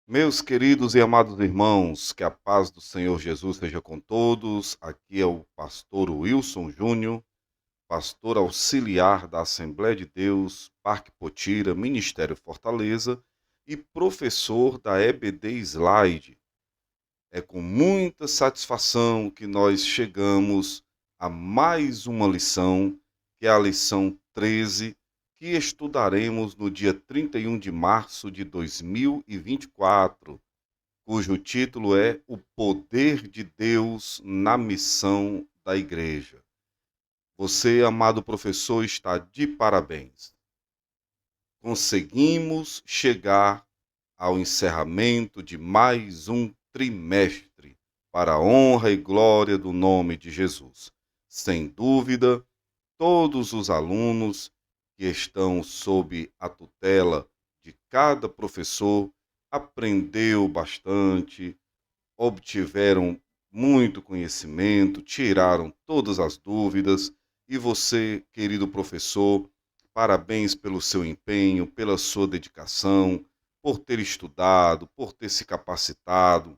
Meus queridos e amados irmãos, que a paz do Senhor Jesus seja com todos. Aqui é o pastor Wilson Júnior, pastor auxiliar da Assembleia de Deus, Parque Potira, Ministério Fortaleza e professor da EBD Slide. É com muita satisfação que nós chegamos a mais uma lição, que é a lição 13, que estudaremos no dia 31 de março de 2024, cujo título é O Poder de Deus na Missão da Igreja. Você, amado professor, está de parabéns. Conseguimos chegar ao encerramento de mais um trimestre, para a honra e glória do nome de Jesus. Sem dúvida, todos os alunos que estão sob a tutela de cada professor aprendeu bastante, obtiveram muito conhecimento, tiraram todas as dúvidas. E você, querido professor, parabéns pelo seu empenho, pela sua dedicação, por ter estudado, por ter se capacitado,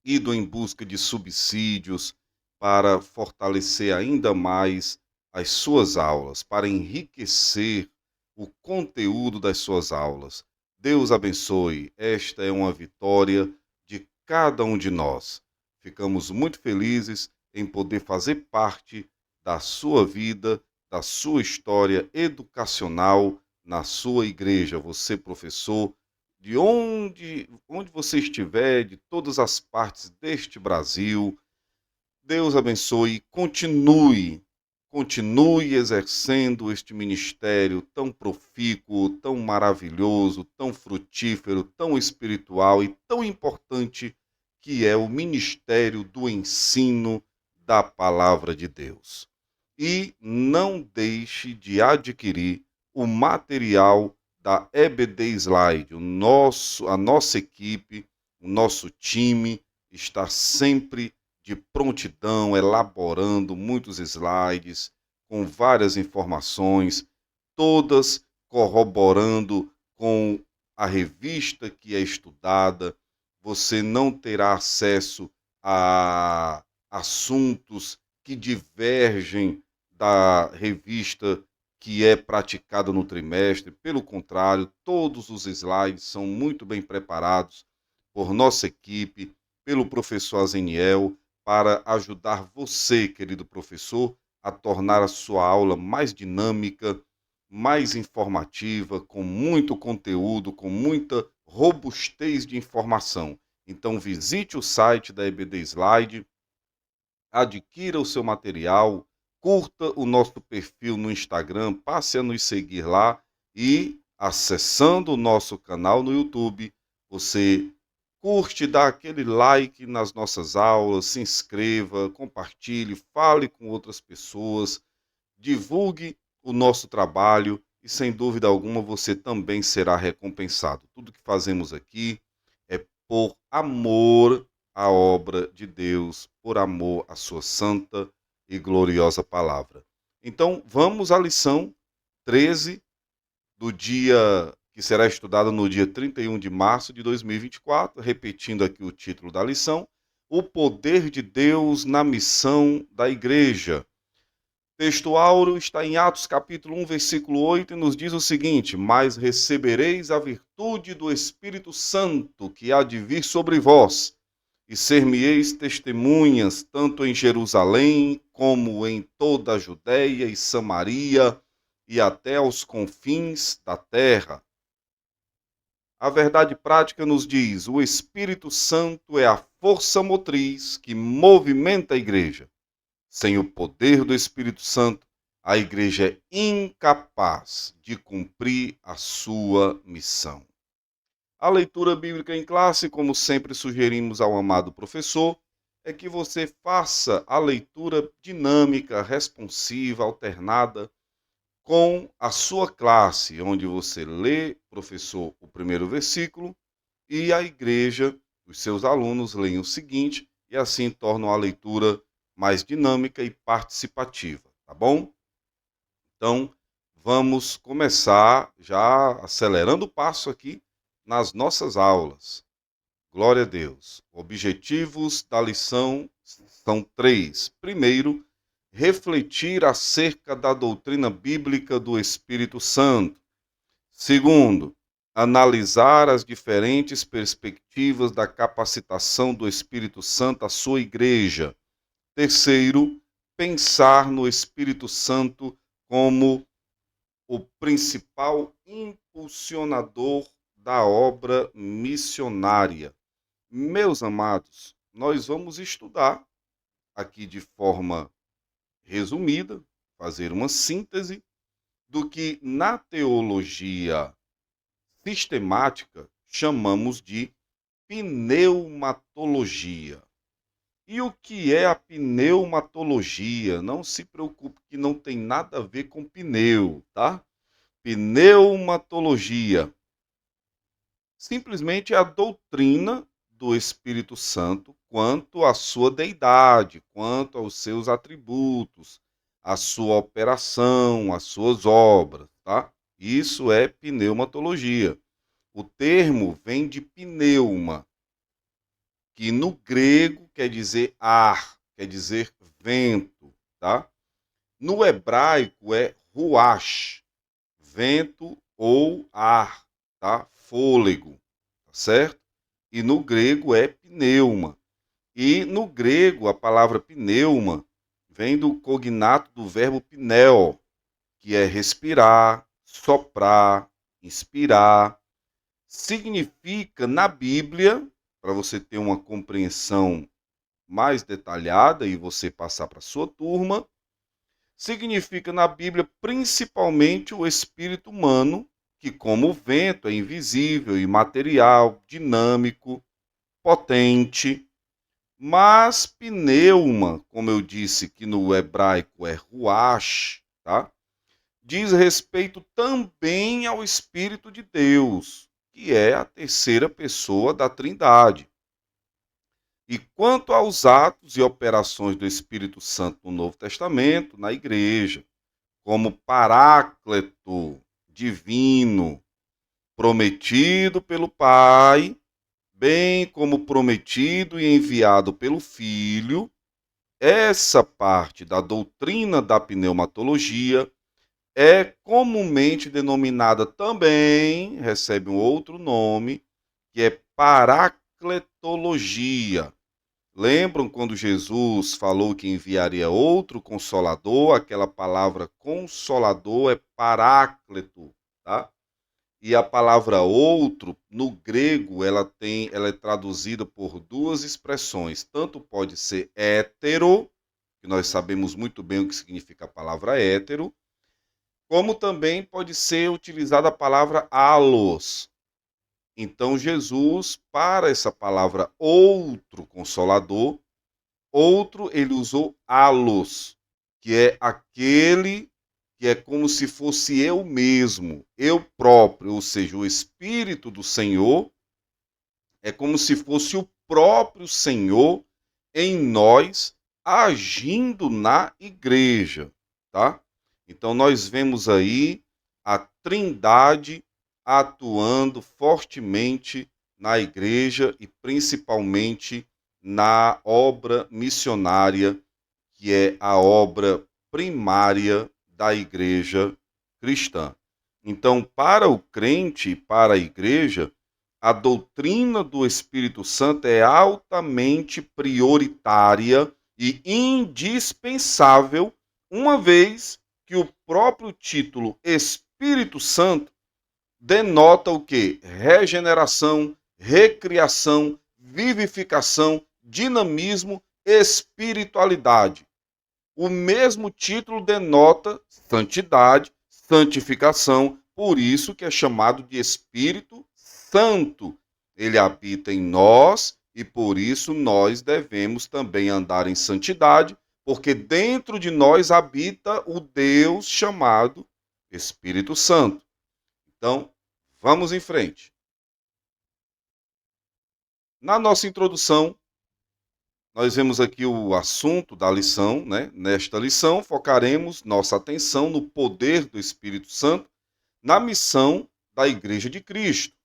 ido em busca de subsídios para fortalecer ainda mais as suas aulas, para enriquecer o conteúdo das suas aulas. Deus abençoe. Esta é uma vitória de cada um de nós. Ficamos muito felizes em poder fazer parte da sua vida, da sua história educacional na sua igreja. Você, professor, de onde você estiver, de todas as partes deste Brasil, Deus abençoe e continue exercendo este ministério tão profícuo, tão maravilhoso, tão frutífero, tão espiritual e tão importante, que é o ministério do ensino da palavra de Deus. E não deixe de adquirir o material da EBD Slide. A nossa equipe, o nosso time está sempre de prontidão, elaborando muitos slides com várias informações, todas corroborando com a revista que é estudada. Você não terá acesso a assuntos que divergem da revista que é praticada no trimestre. Pelo contrário, todos os slides são muito bem preparados por nossa equipe, pelo professor Azeniel, para ajudar você, querido professor, a tornar a sua aula mais dinâmica, mais informativa, com muito conteúdo, com muita robustez de informação. Então visite o site da EBD Slide, adquira o seu material, curta o nosso perfil no Instagram, passe a nos seguir lá e, acessando o nosso canal no YouTube, você curte, dá aquele like nas nossas aulas, se inscreva, compartilhe, fale com outras pessoas, divulgue o nosso trabalho e, sem dúvida alguma, você também será recompensado. Tudo que fazemos aqui é por amor à obra de Deus, por amor à sua santa e gloriosa palavra. Então, vamos à lição 13 do dia que será estudada no dia 31 de março de 2024, repetindo aqui o título da lição: O poder de Deus na missão da igreja. Texto áureo está em Atos capítulo 1, versículo 8, e nos diz o seguinte: Mas recebereis a virtude do Espírito Santo que há de vir sobre vós, e ser-me-eis testemunhas, tanto em Jerusalém, como em toda a Judéia e Samaria, e até aos confins da terra. A verdade prática nos diz: o Espírito Santo é a força motriz que movimenta a igreja. Sem o poder do Espírito Santo, a igreja é incapaz de cumprir a sua missão. A leitura bíblica em classe, como sempre sugerimos ao amado professor, é que você faça a leitura dinâmica, responsiva, alternada com a sua classe, onde você lê, professor, o primeiro versículo e a igreja, os seus alunos, leem o seguinte e assim tornam a leitura mais dinâmica e participativa, tá bom? Então, vamos começar já acelerando o passo aqui nas nossas aulas. Glória a Deus. Objetivos da lição são 3. Primeiro, refletir acerca da doutrina bíblica do Espírito Santo. Segundo, analisar as diferentes perspectivas da capacitação do Espírito Santo à sua igreja. Terceiro, pensar no Espírito Santo como o principal impulsionador da obra missionária. Meus amados, nós vamos estudar aqui de forma resumida, fazer uma síntese do que na teologia sistemática chamamos de pneumatologia. E o que é a pneumatologia? Não se preocupe que não tem nada a ver com pneu, tá? Pneumatologia simplesmente é a doutrina do Espírito Santo quanto à sua deidade, quanto aos seus atributos, a sua operação, as suas obras, tá? Isso é pneumatologia. O termo vem de pneuma, que no grego quer dizer ar, quer dizer vento, tá? No hebraico é ruach, vento ou ar, tá? Fôlego, tá certo? E no grego é pneuma. E no grego a palavra pneuma vem do cognato do verbo pneu, que é respirar, soprar, inspirar. Significa na Bíblia, para você ter uma compreensão mais detalhada e você passar para a sua turma, significa na Bíblia principalmente o espírito humano, que como o vento é invisível, imaterial, dinâmico, potente, mas pneuma, como eu disse que no hebraico é ruach, tá? Diz respeito também ao Espírito de Deus, que é a terceira pessoa da Trindade. E quanto aos atos e operações do Espírito Santo no Novo Testamento, na igreja, como Paráclito divino, prometido pelo Pai, bem como prometido e enviado pelo Filho, essa parte da doutrina da pneumatologia é comumente denominada também, recebe um outro nome, que é paracletologia. Lembram quando Jesus falou que enviaria outro consolador? Aquela palavra consolador é paráclito, tá? E a palavra outro, no grego, ela é traduzida por duas expressões. Tanto pode ser hétero, que nós sabemos muito bem o que significa a palavra hétero, como também pode ser utilizada a palavra allos. Então, Jesus, para essa palavra outro consolador, outro, ele usou allos, que é aquele que é como se fosse eu mesmo, eu próprio, ou seja, o Espírito do Senhor é como se fosse o próprio Senhor em nós, agindo na igreja, tá? Então nós vemos aí a Trindade atuando fortemente na igreja e principalmente na obra missionária, que é a obra primária da igreja cristã. Então, para o crente, para a igreja, a doutrina do Espírito Santo é altamente prioritária e indispensável, uma vez que o próprio título Espírito Santo denota o quê? Regeneração, recriação, vivificação, dinamismo, espiritualidade. O mesmo título denota santidade, santificação, por isso que é chamado de Espírito Santo. Ele habita em nós e por isso nós devemos também andar em santidade, porque dentro de nós habita o Deus chamado Espírito Santo. Então, vamos em frente. Na nossa introdução, nós vemos aqui o assunto da lição, né? Nesta lição, focaremos nossa atenção no poder do Espírito Santo na missão da Igreja de Cristo.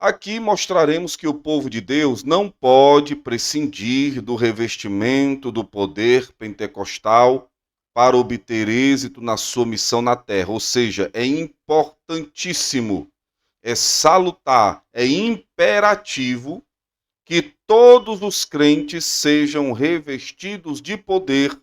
Aqui mostraremos que o povo de Deus não pode prescindir do revestimento do poder pentecostal para obter êxito na sua missão na terra. Ou seja, é importantíssimo, é salutar, é imperativo que todos os crentes sejam revestidos de poder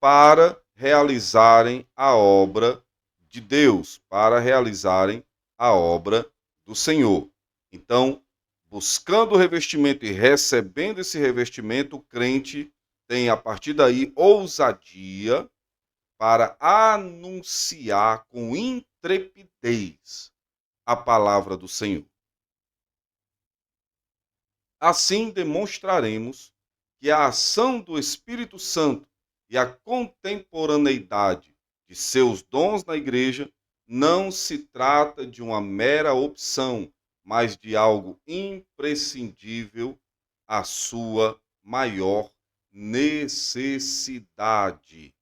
para realizarem a obra de Deus, para realizarem a obra do Senhor. Então, buscando o revestimento e recebendo esse revestimento, o crente tem, a partir daí, ousadia para anunciar com intrepidez a palavra do Senhor. Assim demonstraremos que a ação do Espírito Santo e a contemporaneidade de seus dons na igreja não se trata de uma mera opção, mas de algo imprescindível à sua maior necessidade.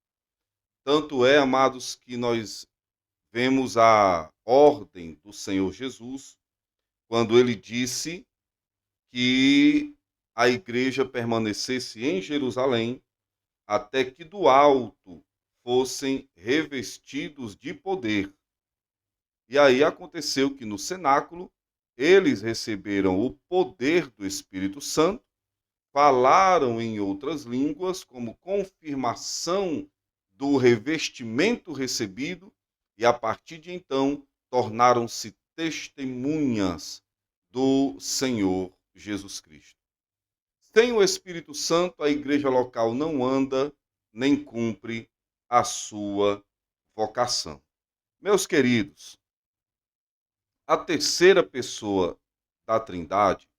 Tanto é, amados, que nós vemos a ordem do Senhor Jesus quando ele disse que a igreja permanecesse em Jerusalém até que do alto fossem revestidos de poder. E aí aconteceu que no cenáculo eles receberam o poder do Espírito Santo, falaram em outras línguas como confirmação do revestimento recebido e a partir de então tornaram-se testemunhas do Senhor Jesus Cristo. Sem o Espírito Santo, a igreja local não anda nem cumpre a sua vocação. Meus queridos, a terceira pessoa da Trindade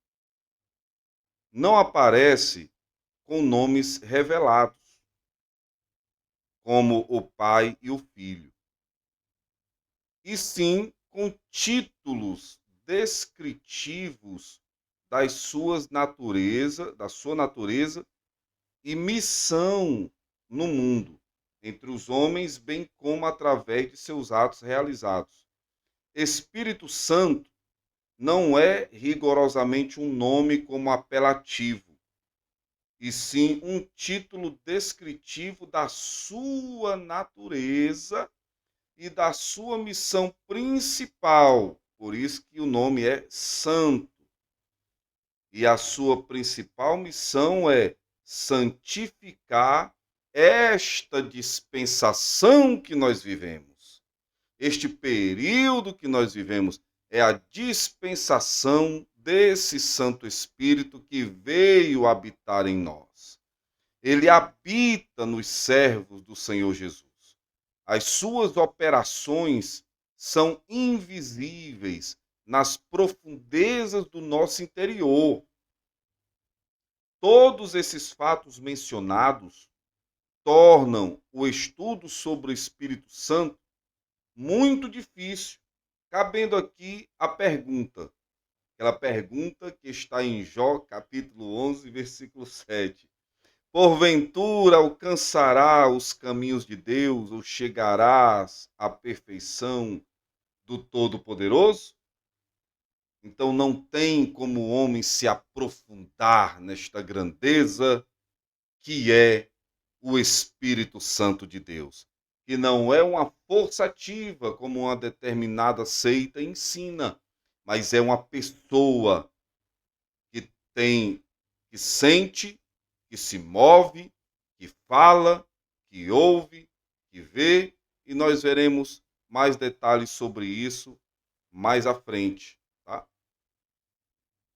não aparece com nomes revelados, como o Pai e o Filho, e sim com títulos descritivos da sua natureza e missão no mundo, entre os homens, bem como através de seus atos realizados. Espírito Santo não é rigorosamente um nome como apelativo, e sim um título descritivo da sua natureza e da sua missão principal. Por isso que o nome é Santo. E a sua principal missão é santificar esta dispensação que nós vivemos. Este período que nós vivemos é a dispensação desse Santo Espírito que veio habitar em nós. Ele habita nos servos do Senhor Jesus. As suas operações são invisíveis nas profundezas do nosso interior. Todos esses fatos mencionados tornam o estudo sobre o Espírito Santo muito difícil, cabendo aqui a pergunta, aquela pergunta que está em Jó, capítulo 11, versículo 7. Porventura alcançará os caminhos de Deus ou chegarás à perfeição do Todo-Poderoso? Então não tem como o homem se aprofundar nesta grandeza que é o Espírito Santo de Deus, que não é uma força ativa como uma determinada seita ensina, mas é uma pessoa que tem, que sente, que se move, que fala, que ouve, que vê, e nós veremos mais detalhes sobre isso mais à frente. Tá?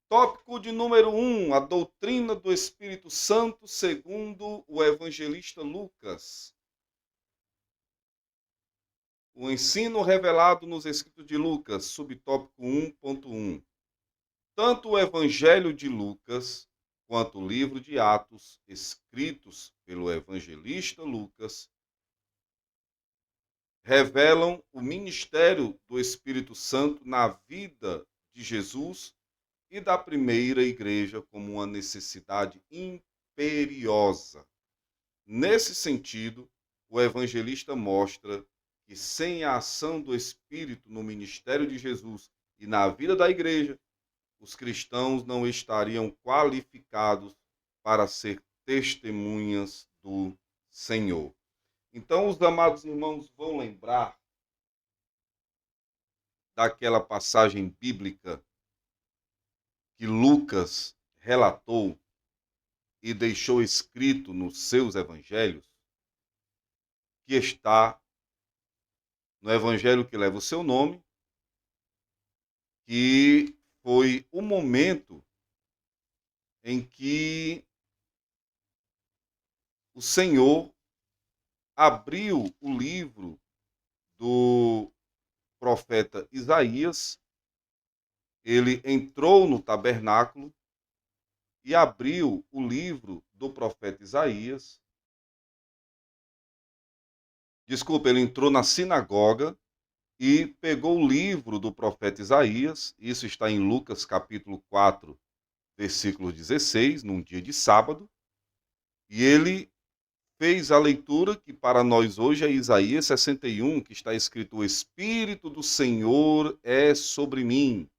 Tópico de número 1, a doutrina do Espírito Santo segundo o evangelista Lucas. O ensino revelado nos escritos de Lucas, subtópico 1.1. Tanto o evangelho de Lucas quanto o livro de Atos, escritos pelo evangelista Lucas, revelam o ministério do Espírito Santo na vida de Jesus e da primeira igreja como uma necessidade imperiosa. Nesse sentido, o evangelista mostra que sem a ação do Espírito no ministério de Jesus e na vida da igreja, os cristãos não estariam qualificados para ser testemunhas do Senhor. Então, os amados irmãos vão lembrar daquela passagem bíblica que Lucas relatou e deixou escrito nos seus evangelhos, que está no evangelho que leva o seu nome, que foi o momento em que o Senhor abriu o livro do profeta Isaías, ele entrou no tabernáculo e abriu o livro do profeta Isaías. Desculpa, ele entrou na sinagoga e pegou o livro do profeta Isaías, isso está em Lucas capítulo 4, versículo 16, num dia de sábado, e ele fez a leitura que para nós hoje é Isaías 61, que está escrito: O Espírito do Senhor é sobre mim,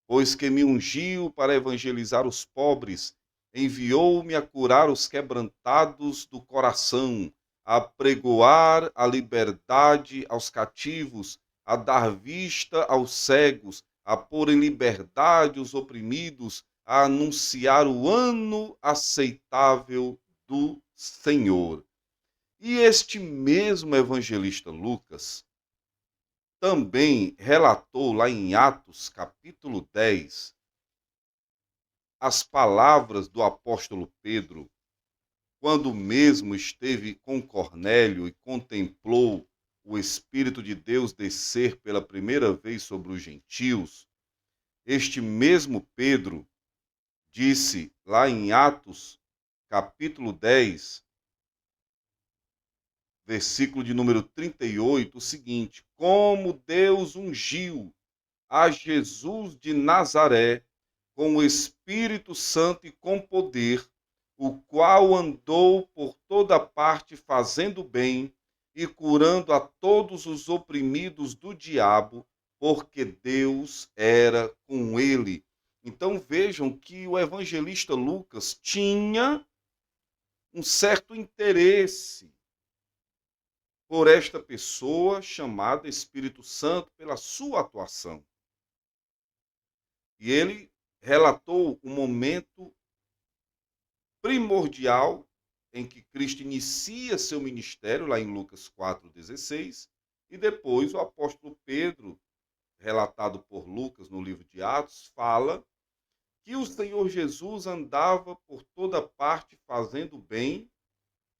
pois que me ungiu para evangelizar os pobres, enviou-me a curar os quebrantados do coração, a pregoar a liberdade aos cativos, a dar vista aos cegos, a pôr em liberdade os oprimidos, a anunciar o ano aceitável do Senhor. E este mesmo evangelista Lucas também relatou lá em Atos, capítulo 10, as palavras do apóstolo Pedro, quando mesmo esteve com Cornélio e contemplou o Espírito de Deus descer pela primeira vez sobre os gentios. Este mesmo Pedro disse lá em Atos, capítulo 10, versículo de número 38, o seguinte: como Deus ungiu a Jesus de Nazaré com o Espírito Santo e com poder, o qual andou por toda parte fazendo bem e curando a todos os oprimidos do diabo, porque Deus era com ele. Então vejam que o evangelista Lucas tinha um certo interesse por esta pessoa chamada Espírito Santo, pela sua atuação. E ele relatou o momento primordial em que Cristo inicia seu ministério, lá em Lucas 4,16, e depois o apóstolo Pedro, relatado por Lucas no livro de Atos, fala que o Senhor Jesus andava por toda parte fazendo bem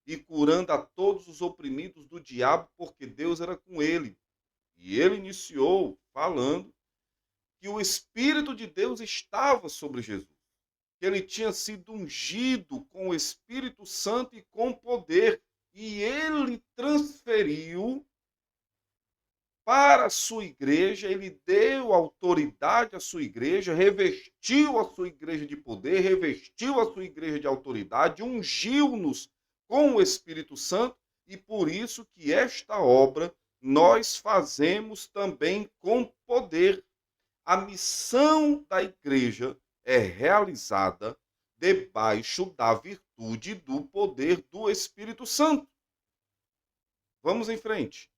e curando a todos os oprimidos do diabo, porque Deus era com ele. E ele iniciou falando que o Espírito de Deus estava sobre Jesus, que ele tinha sido ungido com o Espírito Santo e com poder, e ele transferiu para a sua igreja, ele deu autoridade à sua igreja, revestiu a sua igreja de poder, revestiu a sua igreja de autoridade, ungiu-nos com o Espírito Santo, e por isso que esta obra nós fazemos também com poder. A missão da igreja é realizada debaixo da virtude do poder do Espírito Santo. Vamos em frente.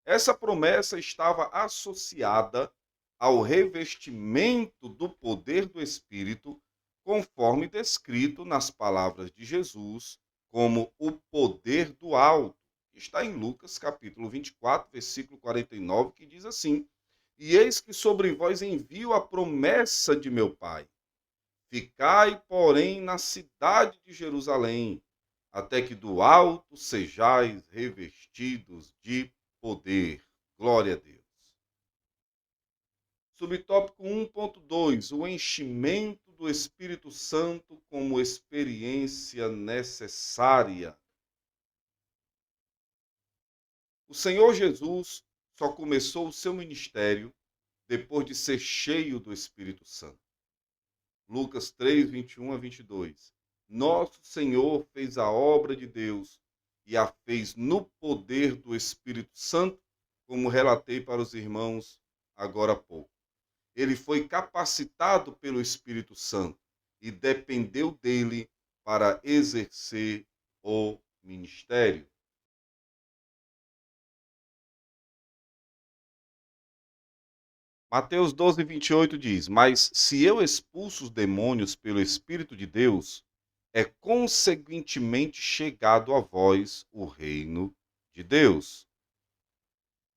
Essa promessa estava associada ao revestimento do poder do Espírito, conforme descrito nas palavras de Jesus, como o poder do alto. Está em Lucas, capítulo 24, versículo 49, que diz assim: E eis que sobre vós envio a promessa de meu Pai. Ficai, porém, na cidade de Jerusalém, até que do alto sejais revestidos de poder. Glória a Deus. Subtópico 1.2, o enchimento do Espírito Santo como experiência necessária. O Senhor Jesus só começou o seu ministério depois de ser cheio do Espírito Santo. Lucas 3, 21 a 22. Nosso Senhor fez a obra de Deus e a fez no poder do Espírito Santo, como relatei para os irmãos agora há pouco. Ele foi capacitado pelo Espírito Santo e dependeu dele para exercer o ministério. Mateus 12, 28 diz: Mas se eu expulso os demônios pelo Espírito de Deus, é consequentemente chegado a vós o reino de Deus.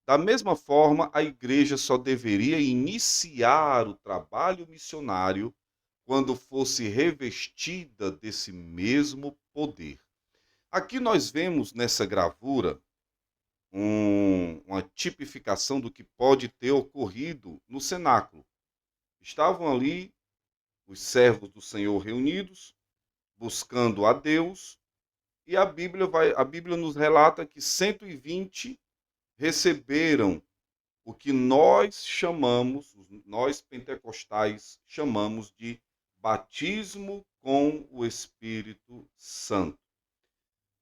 Da mesma forma, a igreja só deveria iniciar o trabalho missionário quando fosse revestida desse mesmo poder. Aqui nós vemos nessa gravura uma tipificação do que pode ter ocorrido no cenáculo. Estavam ali os servos do Senhor reunidos, buscando a Deus, e a Bíblia nos relata que 120 receberam o que nós chamamos, nós pentecostais chamamos de batismo com o Espírito Santo.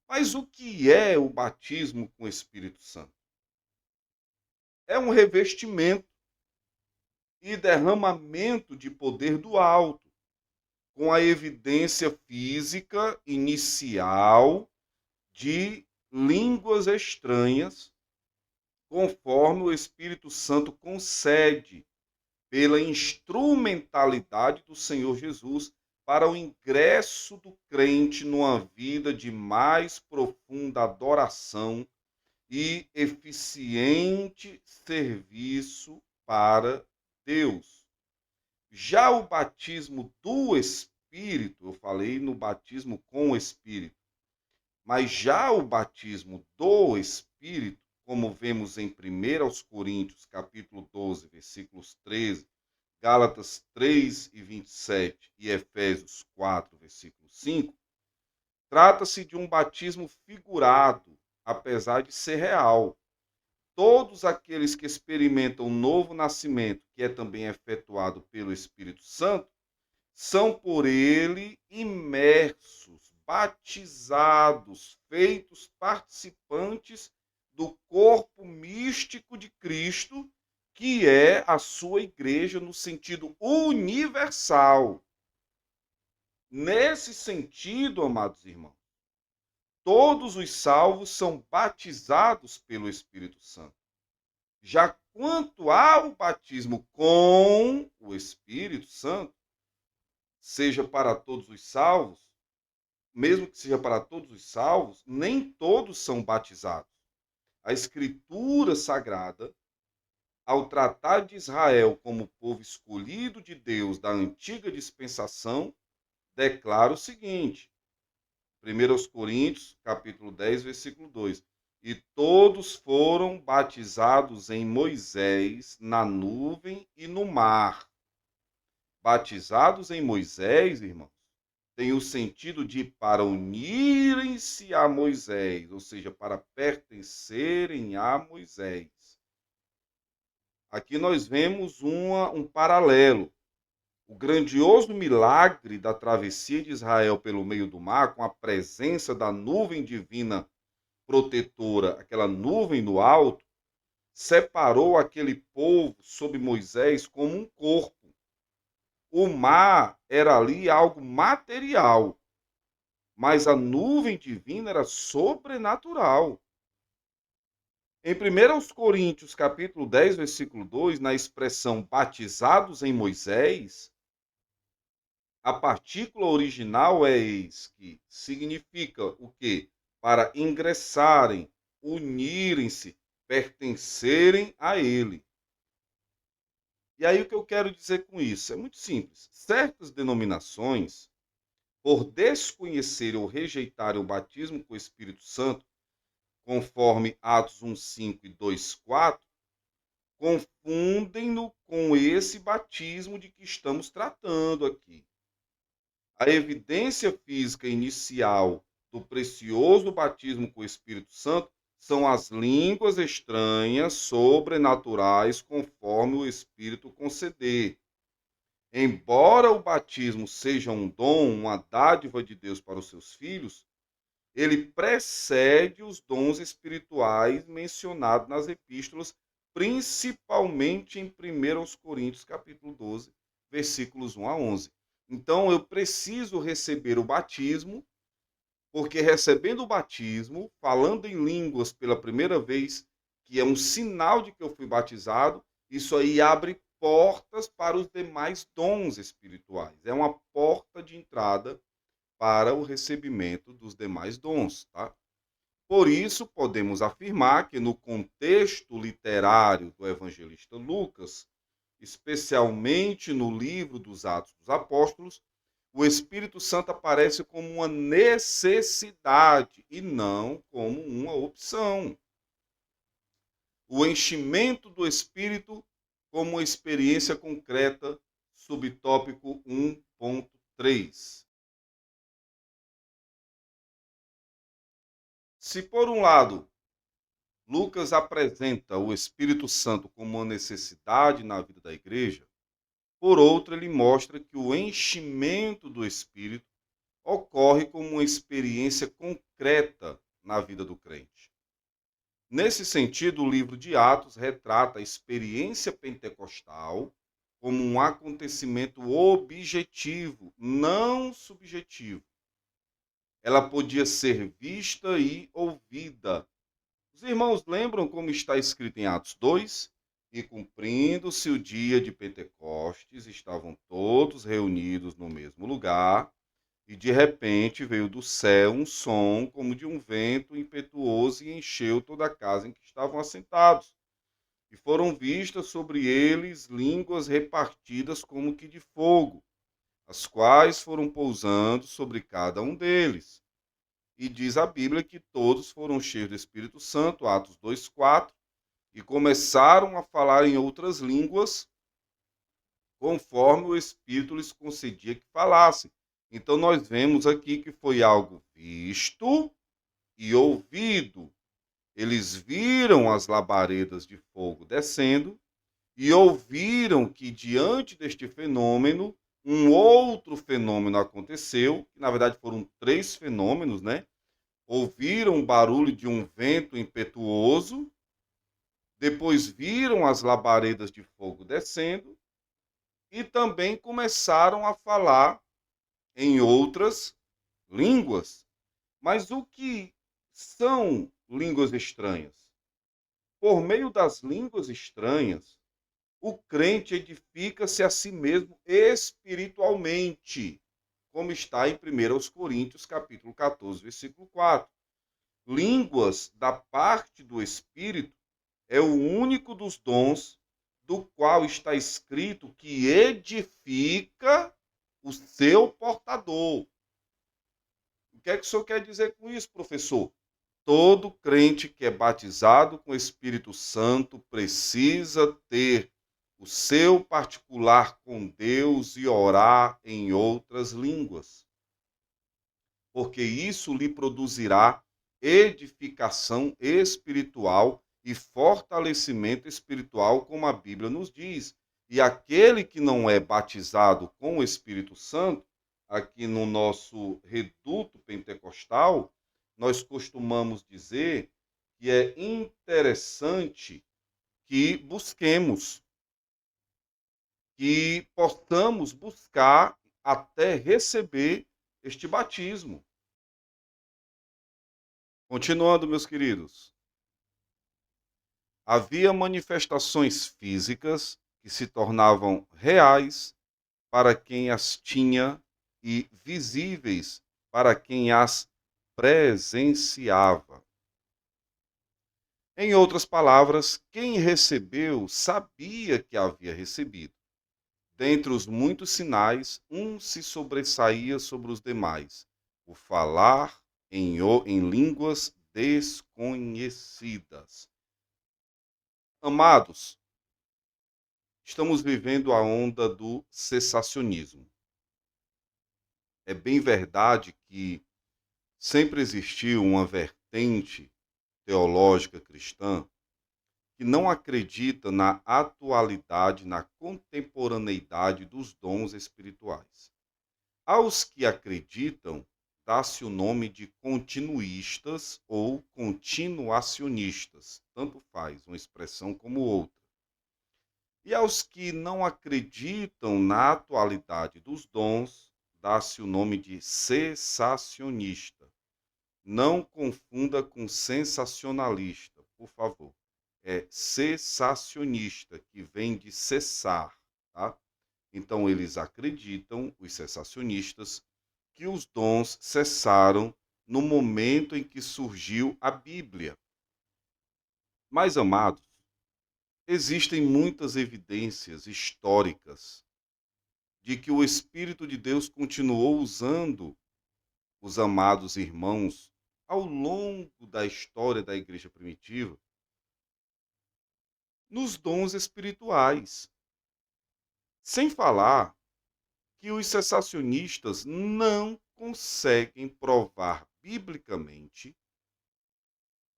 Mas o que é o batismo com o Espírito Santo? É um revestimento e derramamento de poder do alto, com a evidência física inicial de línguas estranhas, conforme o Espírito Santo concede pela instrumentalidade do Senhor Jesus para o ingresso do crente numa vida de mais profunda adoração e eficiente serviço para Deus. Já o batismo do Espírito, eu falei no batismo com o Espírito, mas já o batismo do Espírito, como vemos em 1 Coríntios, capítulo 12, versículos 13, Gálatas 3 e 27 e Efésios 4, versículo 5, trata-se de um batismo figurado, apesar de ser real. Todos aqueles que experimentam o novo nascimento, que é também efetuado pelo Espírito Santo, são por ele imersos, batizados, feitos participantes do corpo místico de Cristo, que é a sua igreja no sentido universal. Nesse sentido, amados irmãos, todos os salvos são batizados pelo Espírito Santo. Já quanto ao batismo com o Espírito Santo, seja para todos os salvos, mesmo que seja para todos os salvos, nem todos são batizados. A Escritura Sagrada, ao tratar de Israel como povo escolhido de Deus da antiga dispensação, declara o seguinte: 1 Coríntios, capítulo 10, versículo 2. E todos foram batizados em Moisés, na nuvem e no mar. Batizados em Moisés, irmãos, tem o sentido de para unirem-se a Moisés, ou seja, para pertencerem a Moisés. Aqui nós vemos um paralelo. O grandioso milagre da travessia de Israel pelo meio do mar, com a presença da nuvem divina protetora, aquela nuvem no alto, separou aquele povo sob Moisés como um corpo. O mar era ali algo material, mas a nuvem divina era sobrenatural. Em 1 Coríntios, capítulo 10, versículo 2, na expressão batizados em Moisés, a partícula original é eis, que significa o quê? Para ingressarem, unirem-se, pertencerem a ele. E aí o que eu quero dizer com isso? É muito simples. Certas denominações, por desconhecerem ou rejeitarem o batismo com o Espírito Santo, conforme Atos 1:5 e 2:4, confundem-no com esse batismo de que estamos tratando aqui. A evidência física inicial do precioso batismo com o Espírito Santo são as línguas estranhas sobrenaturais conforme o Espírito conceder. Embora o batismo seja um dom, uma dádiva de Deus para os seus filhos, ele precede os dons espirituais mencionados nas epístolas, principalmente em 1 Coríntios, capítulo 12, versículos 1 a 11. Então, eu preciso receber o batismo, porque recebendo o batismo, falando em línguas pela primeira vez, que é um sinal de que eu fui batizado, isso aí abre portas para os demais dons espirituais. É uma porta de entrada para o recebimento dos demais dons, tá? Por isso, podemos afirmar que no contexto literário do evangelista Lucas, especialmente no livro dos Atos dos Apóstolos, o Espírito Santo aparece como uma necessidade e não como uma opção. O enchimento do Espírito como uma experiência concreta, subtópico 1.3. Se, por um lado, Lucas apresenta o Espírito Santo como uma necessidade na vida da igreja, por outro, ele mostra que o enchimento do Espírito ocorre como uma experiência concreta na vida do crente. Nesse sentido, o livro de Atos retrata a experiência pentecostal como um acontecimento objetivo, não subjetivo. Ela podia ser vista e ouvida. Os irmãos lembram como está escrito em Atos 2? E cumprindo-se o dia de Pentecostes, estavam todos reunidos no mesmo lugar, e de repente veio do céu um som como de um vento impetuoso e encheu toda a casa em que estavam assentados. E foram vistas sobre eles línguas repartidas como que de fogo, as quais foram pousando sobre cada um deles. E diz a Bíblia que todos foram cheios do Espírito Santo, Atos 2:4, e começaram a falar em outras línguas, conforme o Espírito lhes concedia que falassem. Então nós vemos aqui que foi algo visto e ouvido. Eles viram as labaredas de fogo descendo e ouviram que diante deste fenômeno, um outro fenômeno aconteceu, que na verdade foram três fenômenos, né? Ouviram o barulho de um vento impetuoso, depois viram as labaredas de fogo descendo e também começaram a falar em outras línguas. Mas o que são línguas estranhas? Por meio das línguas estranhas, o crente edifica-se a si mesmo espiritualmente, como está em 1 Coríntios, capítulo 14, versículo 4. Línguas da parte do Espírito é o único dos dons do qual está escrito que edifica o seu portador. O que é que o senhor quer dizer com isso, professor? Todo crente que é batizado com o Espírito Santo precisa ter o seu particular com Deus e orar em outras línguas, porque isso lhe produzirá edificação espiritual e fortalecimento espiritual, como a Bíblia nos diz. E aquele que não é batizado com o Espírito Santo, aqui no nosso reduto pentecostal, nós costumamos dizer que é interessante que busquemos, que possamos buscar até receber este batismo. Continuando, meus queridos, havia manifestações físicas que se tornavam reais para quem as tinha e visíveis para quem as presenciava. Em outras palavras, quem recebeu sabia que havia recebido. Dentre os muitos sinais, um se sobressaía sobre os demais: o falar em línguas desconhecidas. Amados, estamos vivendo a onda do cessacionismo. É bem verdade que sempre existiu uma vertente teológica cristã que não acredita na atualidade, na contemporaneidade dos dons espirituais. Aos que acreditam, dá-se o nome de continuistas ou continuacionistas, tanto faz uma expressão como outra. E aos que não acreditam na atualidade dos dons, dá-se o nome de cessacionista. Não confunda com sensacionalista, por favor. É cessacionista, que vem de cessar, tá? Então, eles acreditam, os cessacionistas, que os dons cessaram no momento em que surgiu a Bíblia. Mas, amados, existem muitas evidências históricas de que o Espírito de Deus continuou usando os amados irmãos ao longo da história da igreja primitiva nos dons espirituais. Sem falar que os cessacionistas não conseguem provar biblicamente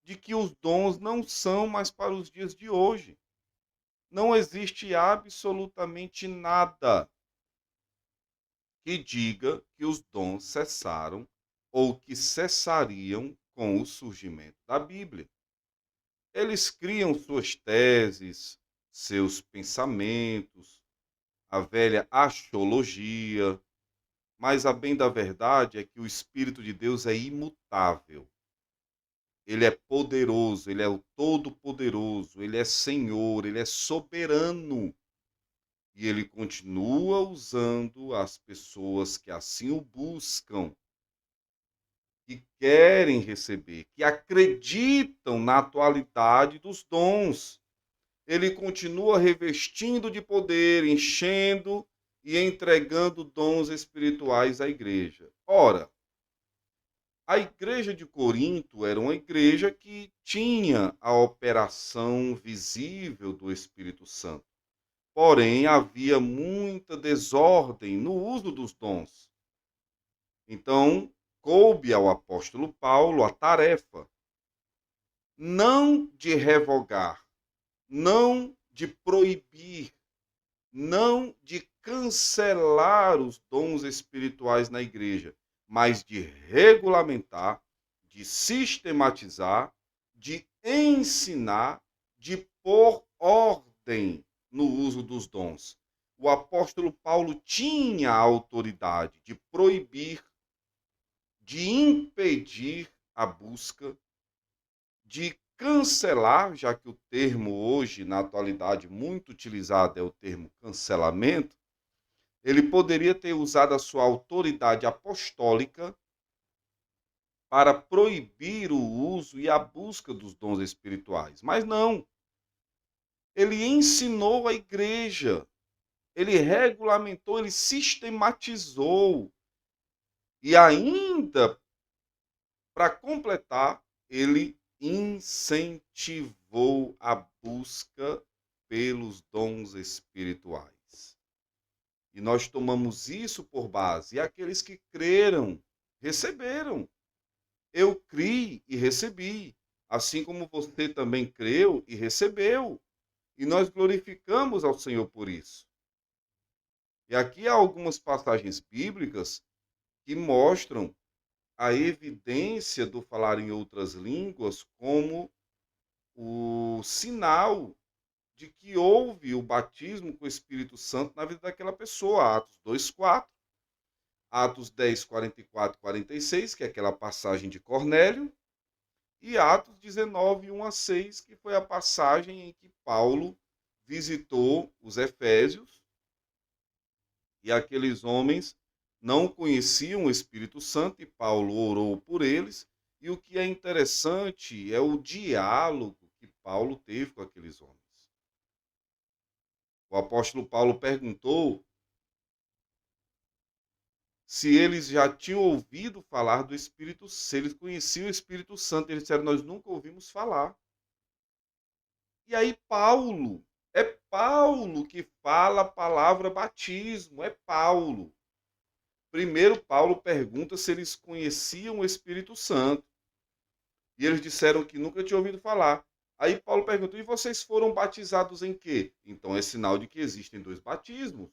de que os dons não são mais para os dias de hoje. Não existe absolutamente nada que diga que os dons cessaram ou que cessariam com o surgimento da Bíblia. Eles criam suas teses, seus pensamentos, a velha axiologia, mas a bem da verdade é que o Espírito de Deus é imutável. Ele é poderoso, ele é o todo-poderoso, ele é Senhor, ele é soberano. E ele continua usando as pessoas que assim o buscam, que querem receber, que acreditam na atualidade dos dons. Ele continua revestindo de poder, enchendo e entregando dons espirituais à igreja. Ora, a igreja de Corinto era uma igreja que tinha a operação visível do Espírito Santo. Porém, havia muita desordem no uso dos dons. Então, coube ao apóstolo Paulo a tarefa não de revogar, não de proibir, não de cancelar os dons espirituais na igreja, mas de regulamentar, de sistematizar, de ensinar, de pôr ordem no uso dos dons. O apóstolo Paulo tinha a autoridade de proibir, de impedir a busca, de cancelar, já que o termo hoje, na atualidade, muito utilizado é o termo cancelamento. Ele poderia ter usado a sua autoridade apostólica para proibir o uso e a busca dos dons espirituais. Mas não. Ele ensinou a igreja, ele regulamentou, ele sistematizou. E ainda, para completar, ele incentivou a busca pelos dons espirituais. E nós tomamos isso por base. E aqueles que creram, receberam. Eu criei e recebi. Assim como você também creu e recebeu. E nós glorificamos ao Senhor por isso. E aqui há algumas passagens bíblicas que mostram a evidência do falar em outras línguas como o sinal de que houve o batismo com o Espírito Santo na vida daquela pessoa. Atos 2:4, Atos 10, 44 e 46, que é aquela passagem de Cornélio, e Atos 19, 1-6, que foi a passagem em que Paulo visitou os Efésios e aqueles homens não conheciam o Espírito Santo e Paulo orou por eles. E o que é interessante é o diálogo que Paulo teve com aqueles homens. O apóstolo Paulo perguntou se eles já tinham ouvido falar do Espírito, se eles conheciam o Espírito Santo. Eles disseram, nós nunca ouvimos falar. E aí é Paulo que fala a palavra batismo, é Paulo. Primeiro Paulo pergunta se eles conheciam o Espírito Santo. E eles disseram que nunca tinham ouvido falar. Aí Paulo perguntou, e vocês foram batizados em quê? Então é sinal de que existem dois batismos.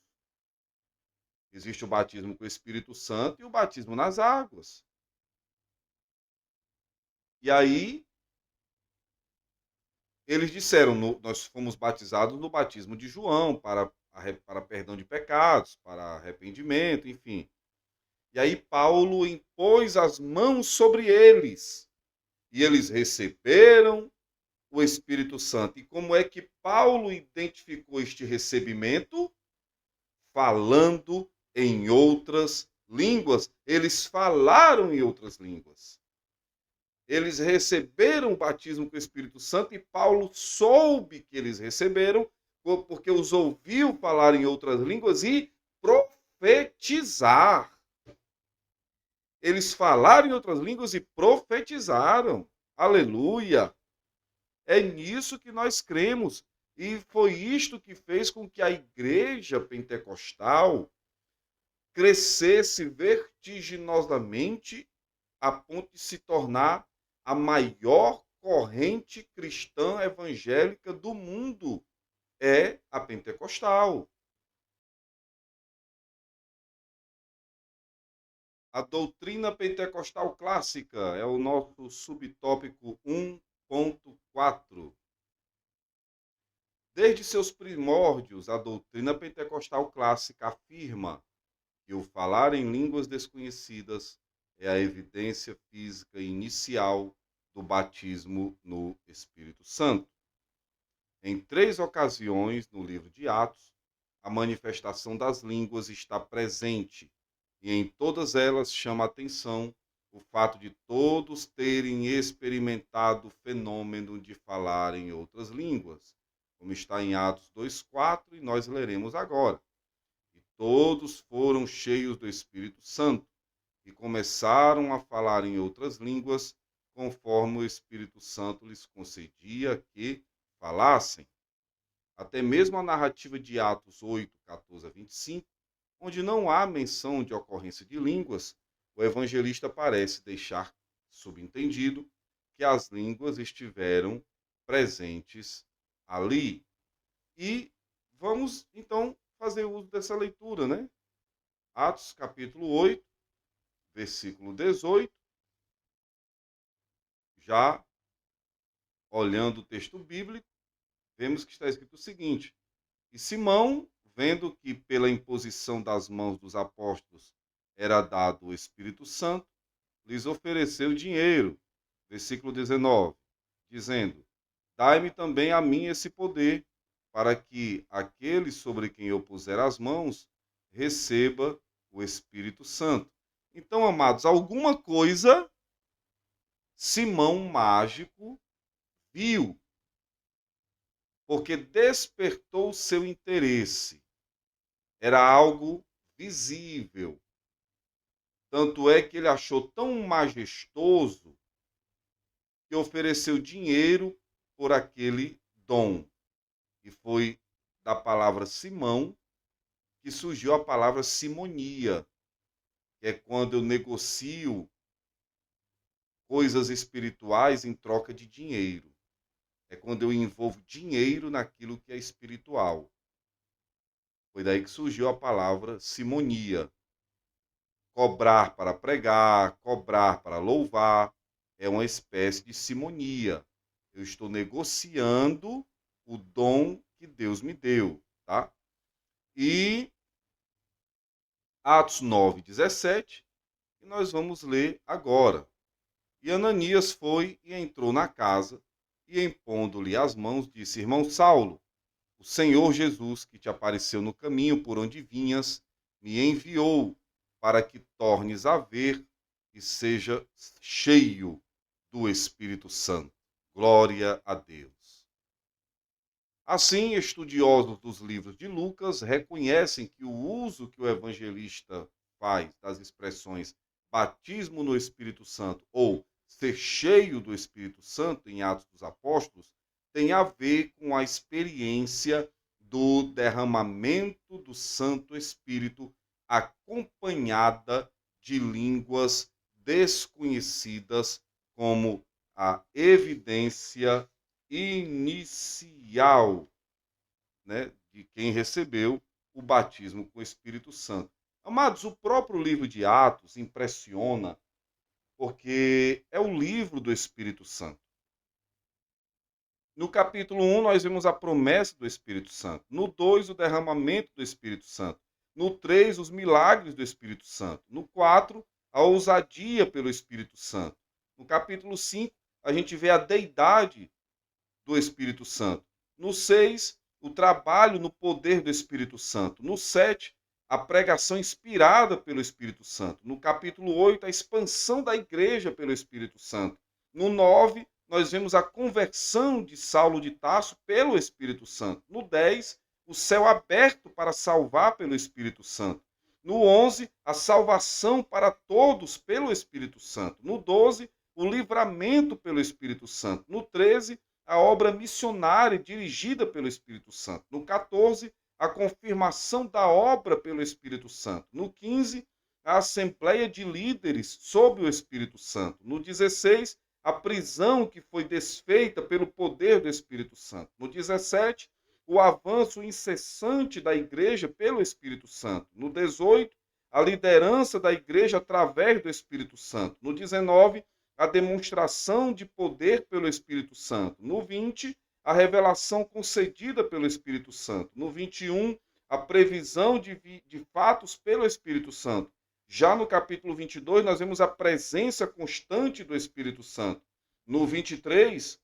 Existe o batismo com o Espírito Santo e o batismo nas águas. E aí eles disseram, nós fomos batizados no batismo de João para perdão de pecados, para arrependimento, enfim. E aí Paulo impôs as mãos sobre eles e eles receberam o Espírito Santo. E como é que Paulo identificou este recebimento? Falando em outras línguas. Eles falaram em outras línguas. Eles receberam o batismo com o Espírito Santo e Paulo soube que eles receberam, porque os ouviu falar em outras línguas e profetizar. Eles falaram em outras línguas e profetizaram. Aleluia! É nisso que nós cremos. E foi isto que fez com que a igreja pentecostal crescesse vertiginosamente a ponto de se tornar a maior corrente cristã evangélica do mundo. É a pentecostal. A doutrina pentecostal clássica é o nosso subtópico 1.4. Desde seus primórdios, a doutrina pentecostal clássica afirma que o falar em línguas desconhecidas é a evidência física inicial do batismo no Espírito Santo. Em 3 ocasiões no livro de Atos, a manifestação das línguas está presente, e em todas elas chama a atenção o fato de todos terem experimentado o fenômeno de falar em outras línguas, como está em Atos 2:4 e nós leremos agora. E todos foram cheios do Espírito Santo e começaram a falar em outras línguas, conforme o Espírito Santo lhes concedia que falassem. Até mesmo a narrativa de Atos 8:14-25, onde não há menção de ocorrência de línguas, o evangelista parece deixar subentendido que as línguas estiveram presentes ali. E vamos, então, fazer uso dessa leitura, né? Atos capítulo 8, versículo 18, já olhando o texto bíblico, vemos que está escrito o seguinte: E Simão, vendo que pela imposição das mãos dos apóstolos era dado o Espírito Santo, lhes ofereceu dinheiro. Versículo 19, dizendo: Dai-me também a mim esse poder, para que aquele sobre quem eu puser as mãos receba o Espírito Santo. Então, amados, alguma coisa Simão mágico viu, porque despertou seu interesse. Era algo visível. Tanto é que ele achou tão majestoso que ofereceu dinheiro por aquele dom. E foi da palavra Simão que surgiu a palavra simonia, que é quando eu negocio coisas espirituais em troca de dinheiro. É quando eu envolvo dinheiro naquilo que é espiritual. Foi daí que surgiu a palavra simonia. Cobrar para pregar, cobrar para louvar, é uma espécie de simonia. Eu estou negociando o dom que Deus me deu, tá? E Atos 9:17, que nós vamos ler agora. E Ananias foi e entrou na casa, e impondo-lhe as mãos, disse: Irmão Saulo, o Senhor Jesus, que te apareceu no caminho por onde vinhas, me enviou para que tornes a ver e seja cheio do Espírito Santo. Glória a Deus. Assim, estudiosos dos livros de Lucas reconhecem que o uso que o evangelista faz das expressões batismo no Espírito Santo ou ser cheio do Espírito Santo em Atos dos Apóstolos tem a ver com a experiência do derramamento do Santo Espírito acompanhada de línguas desconhecidas como a evidência inicial, né, de quem recebeu o batismo com o Espírito Santo. Amados, o próprio livro de Atos impressiona porque é o livro do Espírito Santo. No capítulo 1, nós vemos a promessa do Espírito Santo. No 2, o derramamento do Espírito Santo. No 3, os milagres do Espírito Santo. No 4, a ousadia pelo Espírito Santo. No capítulo 5, a gente vê a deidade do Espírito Santo. No 6, o trabalho no poder do Espírito Santo. No 7, a pregação inspirada pelo Espírito Santo. No capítulo 8, a expansão da igreja pelo Espírito Santo. No 9, nós vemos a conversão de Saulo de Tarso pelo Espírito Santo. No 10, o céu aberto para salvar pelo Espírito Santo. No 11, a salvação para todos pelo Espírito Santo. No 12, o livramento pelo Espírito Santo. No 13, a obra missionária dirigida pelo Espírito Santo. No 14, a confirmação da obra pelo Espírito Santo. No 15, a assembleia de líderes sob o Espírito Santo. No 16, a prisão que foi desfeita pelo poder do Espírito Santo. No 17, o avanço incessante da igreja pelo Espírito Santo. No 18, a liderança da igreja através do Espírito Santo. No 19, a demonstração de poder pelo Espírito Santo. No 20, a revelação concedida pelo Espírito Santo. No 21, a previsão de fatos pelo Espírito Santo. Já no capítulo 22, nós vemos a presença constante do Espírito Santo. No 23,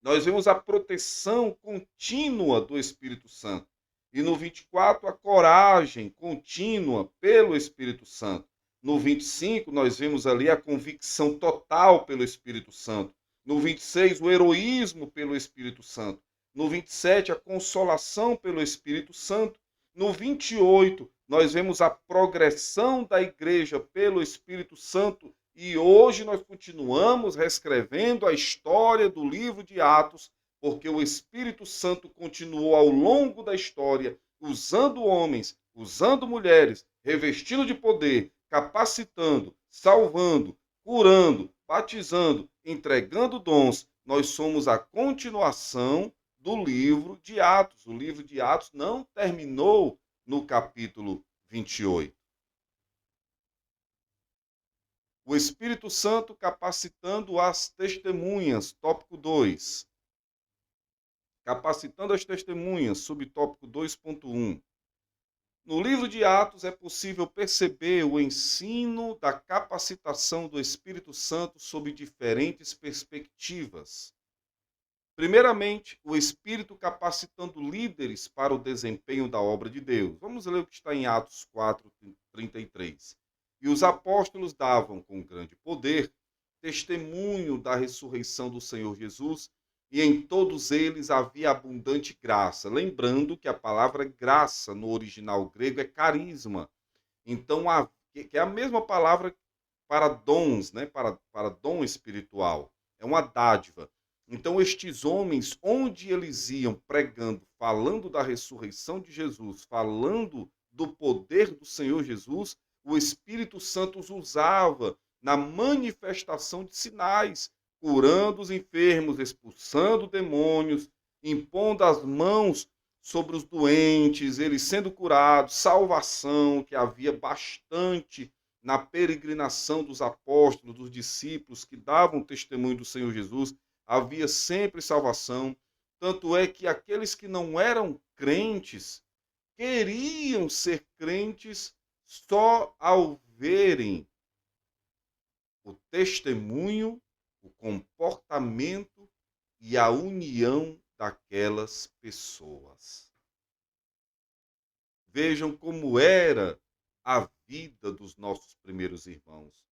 nós vemos a proteção contínua do Espírito Santo. E no 24, a coragem contínua pelo Espírito Santo. No 25, nós vemos ali a convicção total pelo Espírito Santo. No 26, o heroísmo pelo Espírito Santo. No 27, a consolação pelo Espírito Santo. No 28, nós vemos a progressão da igreja pelo Espírito Santo. E hoje nós continuamos reescrevendo a história do livro de Atos, porque o Espírito Santo continuou ao longo da história, usando homens, usando mulheres, revestindo de poder, capacitando, salvando, curando, batizando, entregando dons. Nós somos a continuação do livro de Atos. O livro de Atos não terminou no capítulo 28. O Espírito Santo capacitando as testemunhas, tópico 2. Capacitando as testemunhas, subtópico 2.1. No livro de Atos é possível perceber o ensino da capacitação do Espírito Santo sob diferentes perspectivas. Primeiramente, o Espírito capacitando líderes para o desempenho da obra de Deus. Vamos ler o que está em Atos 4:33. E os apóstolos davam com grande poder testemunho da ressurreição do Senhor Jesus, e em todos eles havia abundante graça. Lembrando que a palavra graça no original grego é carisma. Então, que é a mesma palavra para dons, né? para dom espiritual. É uma dádiva. Então, estes homens, onde eles iam pregando, falando da ressurreição de Jesus, falando do poder do Senhor Jesus, o Espírito Santo os usava na manifestação de sinais, curando os enfermos, expulsando demônios, impondo as mãos sobre os doentes, eles sendo curados, salvação, que havia bastante na peregrinação dos apóstolos, dos discípulos que davam testemunho do Senhor Jesus, havia sempre salvação. Tanto é que aqueles que não eram crentes queriam ser crentes só ao verem o testemunho, o comportamento e a união daquelas pessoas. Vejam como era a vida dos nossos primeiros irmãos.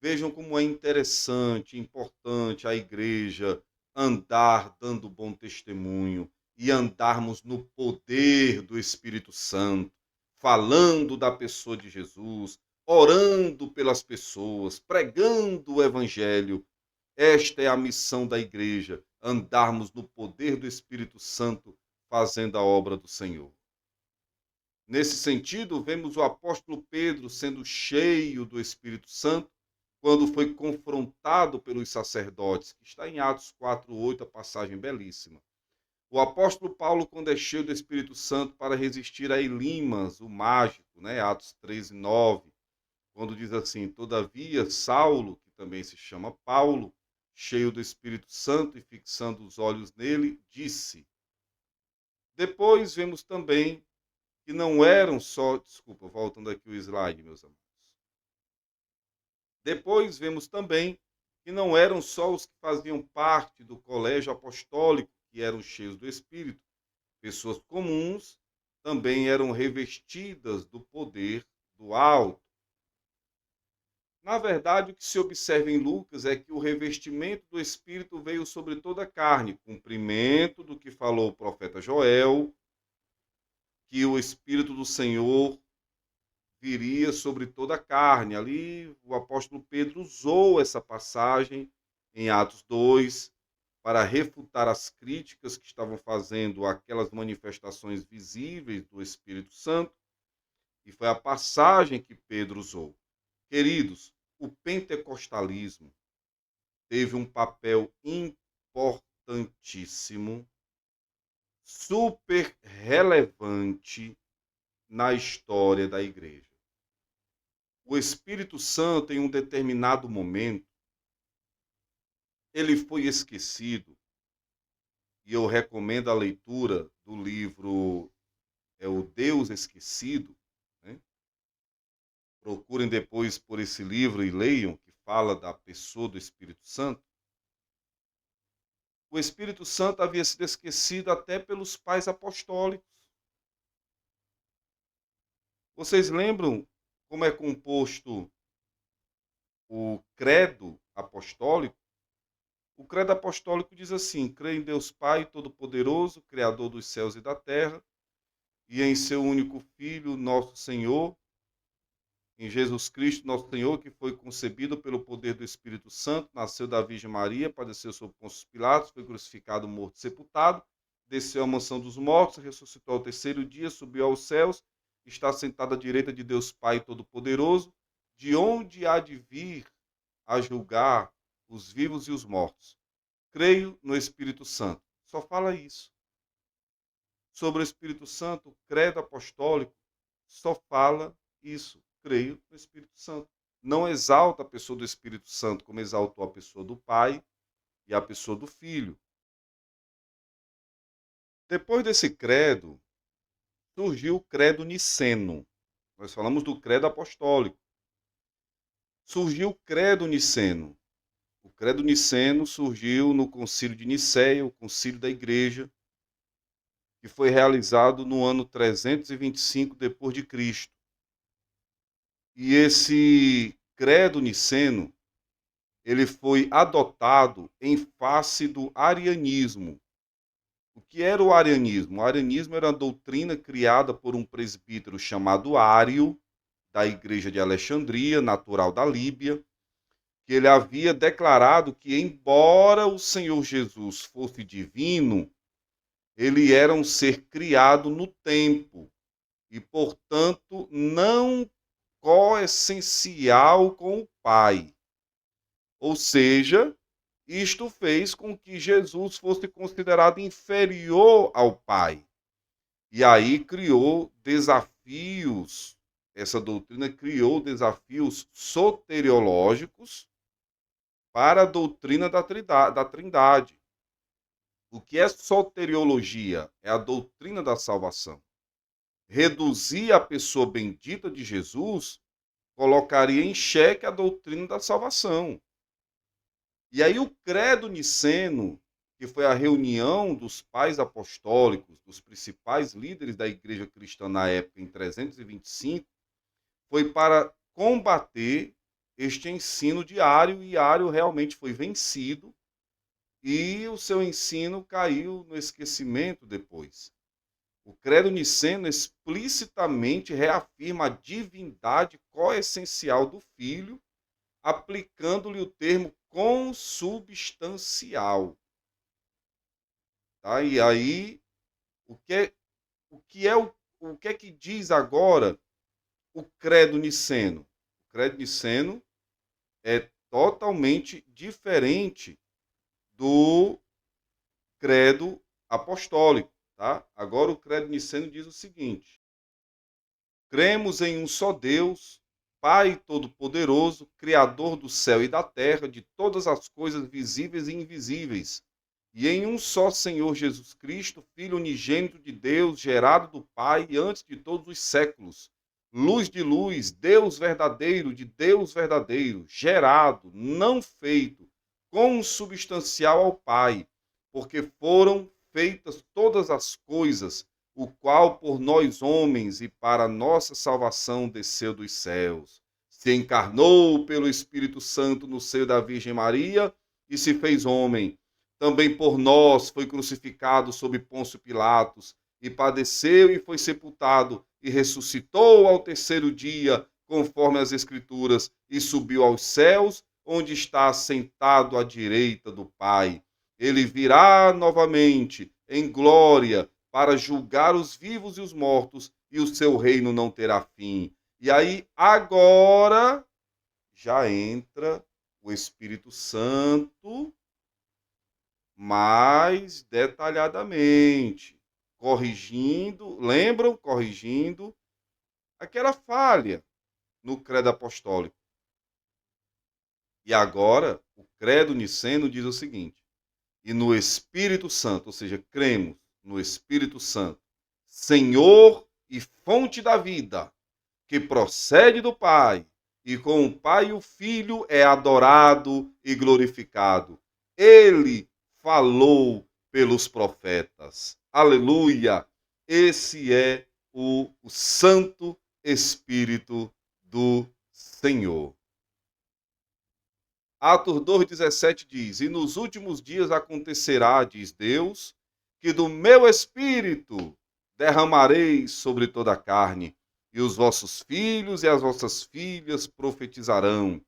Vejam como é interessante, importante a igreja andar dando bom testemunho e andarmos no poder do Espírito Santo, falando da pessoa de Jesus, orando pelas pessoas, pregando o Evangelho. Esta é a missão da igreja, andarmos no poder do Espírito Santo, fazendo a obra do Senhor. Nesse sentido, vemos o apóstolo Pedro sendo cheio do Espírito Santo, quando foi confrontado pelos sacerdotes, que está em Atos 4:8, a passagem belíssima. O apóstolo Paulo, quando é cheio do Espírito Santo para resistir a Elimas, o mágico, Atos 13:9, quando diz assim: todavia, Saulo, que também se chama Paulo, cheio do Espírito Santo e fixando os olhos nele, disse. Depois vemos também que não eram só. Desculpa, voltando aqui o slide, meus amados. Depois vemos também que não eram só os que faziam parte do colégio apostólico que eram cheios do Espírito. Pessoas comuns também eram revestidas do poder do alto. Na verdade, o que se observa em Lucas é que o revestimento do Espírito veio sobre toda a carne, cumprimento do que falou o profeta Joel, que o Espírito do Senhor viria sobre toda a carne. Ali o apóstolo Pedro usou essa passagem em Atos 2 para refutar as críticas que estavam fazendo aquelas manifestações visíveis do Espírito Santo, e foi a passagem que Pedro usou. Queridos, o pentecostalismo teve um papel importantíssimo, super relevante na história da igreja. O Espírito Santo, em um determinado momento, ele foi esquecido, e eu recomendo a leitura do livro O Deus Esquecido, né? Procurem depois por esse livro e leiam, que fala da pessoa do Espírito Santo. O Espírito Santo havia sido esquecido até pelos pais apostólicos. Vocês lembram como é composto o credo apostólico? O credo apostólico diz assim: creio em Deus Pai Todo-Poderoso, Criador dos céus e da terra, e em seu único Filho, nosso Senhor, em Jesus Cristo, nosso Senhor, que foi concebido pelo poder do Espírito Santo, nasceu da Virgem Maria, padeceu sob Pôncio Pilatos, foi crucificado, morto e sepultado, desceu à mansão dos mortos, ressuscitou ao terceiro dia, subiu aos céus, está sentado à direita de Deus Pai Todo-Poderoso, de onde há de vir a julgar os vivos e os mortos. Creio no Espírito Santo. Só fala isso. Sobre o Espírito Santo, o credo apostólico só fala isso. Creio no Espírito Santo. Não exalta a pessoa do Espírito Santo como exaltou a pessoa do Pai e a pessoa do Filho. Depois desse credo, surgiu o credo niceno. Nós falamos do credo apostólico. Surgiu o credo niceno. O credo niceno surgiu no Concílio de Nicéia, o concílio da igreja, que foi realizado no ano 325 depois de Cristo. E esse credo niceno, ele foi adotado em face do arianismo. O que era o arianismo? O arianismo era uma doutrina criada por um presbítero chamado Ário, da igreja de Alexandria, natural da Líbia, que ele havia declarado que, embora o Senhor Jesus fosse divino, ele era um ser criado no tempo e, portanto, não coessencial com o Pai. Ou seja, isto fez com que Jesus fosse considerado inferior ao Pai. E aí criou desafios, essa doutrina criou desafios soteriológicos para a doutrina da Trindade. O que é soteriologia? É a doutrina da salvação. Reduzir a pessoa bendita de Jesus colocaria em xeque a doutrina da salvação. E aí o credo niceno, que foi a reunião dos pais apostólicos, dos principais líderes da igreja cristã na época, em 325, foi para combater este ensino de Ário, e Ário realmente foi vencido, e o seu ensino caiu no esquecimento depois. O credo niceno explicitamente reafirma a divindade coessencial do Filho, aplicando-lhe o termo consubstancial. Tá? E aí, o que é que diz agora o credo niceno? O credo niceno é totalmente diferente do credo apostólico. Tá? Agora o credo niceno diz o seguinte: cremos em um só Deus, Pai Todo-Poderoso, Criador do céu e da terra, de todas as coisas visíveis e invisíveis, e em um só Senhor Jesus Cristo, Filho unigênito de Deus, gerado do Pai antes de todos os séculos, luz de luz, Deus verdadeiro de Deus verdadeiro, gerado, não feito, consubstancial ao Pai, porque foram feitas todas as coisas, o qual por nós homens e para nossa salvação desceu dos céus. Se encarnou pelo Espírito Santo no seio da Virgem Maria e se fez homem. Também por nós foi crucificado sob Pôncio Pilatos, e padeceu e foi sepultado, e ressuscitou ao terceiro dia, conforme as Escrituras, e subiu aos céus, onde está sentado à direita do Pai. Ele virá novamente em glória para julgar os vivos e os mortos, e o seu reino não terá fim. E aí, agora, já entra o Espírito Santo mais detalhadamente, corrigindo, lembram? Corrigindo aquela falha no credo apostólico. E agora, o credo niceno diz o seguinte: e no Espírito Santo, ou seja, cremos no Espírito Santo, Senhor e fonte da vida, que procede do Pai, e com o Pai e o Filho é adorado e glorificado. Ele falou pelos profetas. Aleluia! Esse é o Santo Espírito do Senhor. Atos 2,17 diz: e nos últimos dias acontecerá, diz Deus, que do meu Espírito derramarei sobre toda a carne, e os vossos filhos e as vossas filhas profetizarão,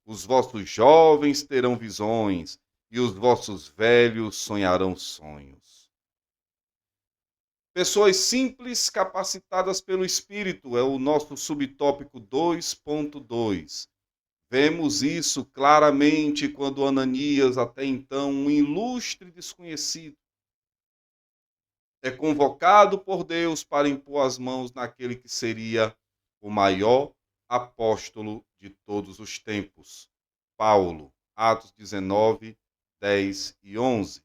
os vossos jovens terão visões, e os vossos velhos sonharão sonhos. Pessoas simples capacitadas pelo Espírito é o nosso subtópico 2.2. Vemos isso claramente quando Ananias, até então um ilustre desconhecido, é convocado por Deus para impor as mãos naquele que seria o maior apóstolo de todos os tempos, Paulo, Atos 19, 10 e 11.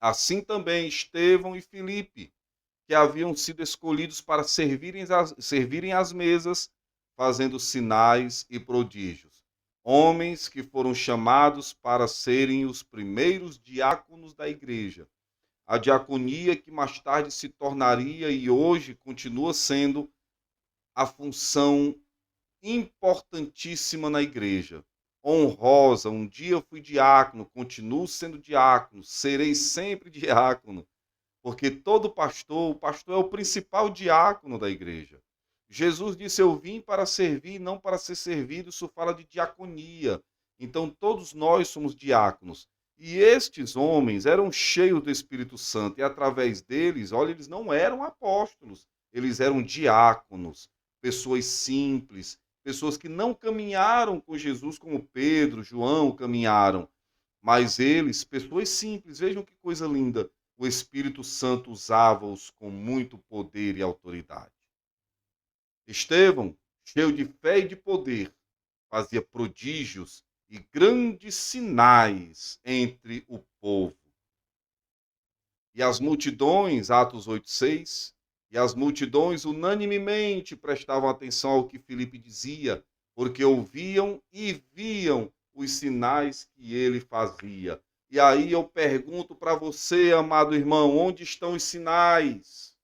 Assim também Estevão e Filipe, que haviam sido escolhidos para servirem às mesas, fazendo sinais e prodígios. Homens que foram chamados para serem os primeiros diáconos da igreja. A diaconia que mais tarde se tornaria e hoje continua sendo a função importantíssima na igreja. Honrosa, um dia eu fui diácono, continuo sendo diácono, serei sempre diácono, porque todo pastor, o pastor é o principal diácono da igreja. Jesus disse: eu vim para servir, não para ser servido. Isso fala de diaconia. Então todos nós somos diáconos. E estes homens eram cheios do Espírito Santo, e através deles, olha, eles não eram apóstolos, eles eram diáconos, pessoas simples, pessoas que não caminharam com Jesus como Pedro, João caminharam, mas eles, pessoas simples, vejam que coisa linda, o Espírito Santo usava-os com muito poder e autoridade. Estevão, cheio de fé e de poder, fazia prodígios e grandes sinais entre o povo. E as multidões, Atos 8:6, e as multidões unanimemente prestavam atenção ao que Filipe dizia, porque ouviam e viam os sinais que ele fazia. E aí eu pergunto para você, amado irmão, onde estão os sinais?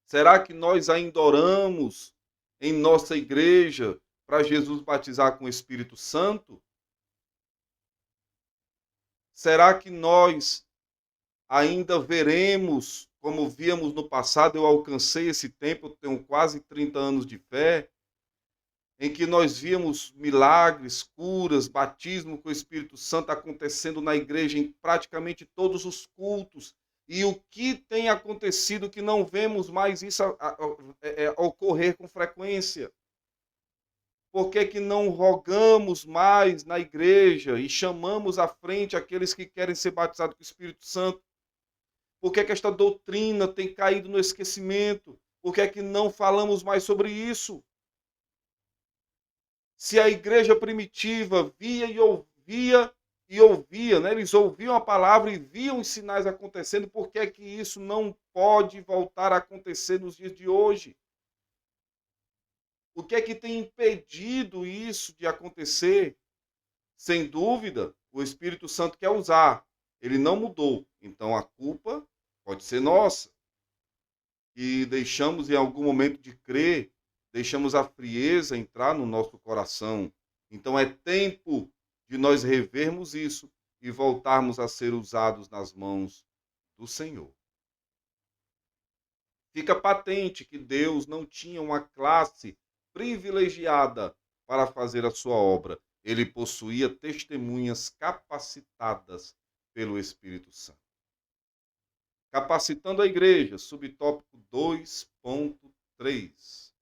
Será que nós ainda oramos em nossa igreja para Jesus batizar com o Espírito Santo? Será que nós ainda veremos, como víamos no passado? Eu alcancei esse tempo, eu tenho quase 30 anos de fé, em que nós víamos milagres, curas, batismo com o Espírito Santo acontecendo na igreja em praticamente todos os cultos. E o que tem acontecido que não vemos mais isso ocorrer com frequência? Por que que não rogamos mais na igreja e chamamos à frente aqueles que querem ser batizados com o Espírito Santo? Por que que esta doutrina tem caído no esquecimento? Por que que não falamos mais sobre isso? Se a igreja primitiva via e ouvia, né? Eles ouviam a palavra e viam os sinais acontecendo, por que é que isso não pode voltar a acontecer nos dias de hoje? O que é que tem impedido isso de acontecer? Sem dúvida, o Espírito Santo quer usar. Ele não mudou. Então a culpa pode ser nossa. E deixamos em algum momento de crer, deixamos a frieza entrar no nosso coração. Então é tempo de nós revermos isso e voltarmos a ser usados nas mãos do Senhor. Fica patente que Deus não tinha uma classe privilegiada para fazer a sua obra. Ele possuía testemunhas capacitadas pelo Espírito Santo. Capacitando a igreja, subtópico 2.3.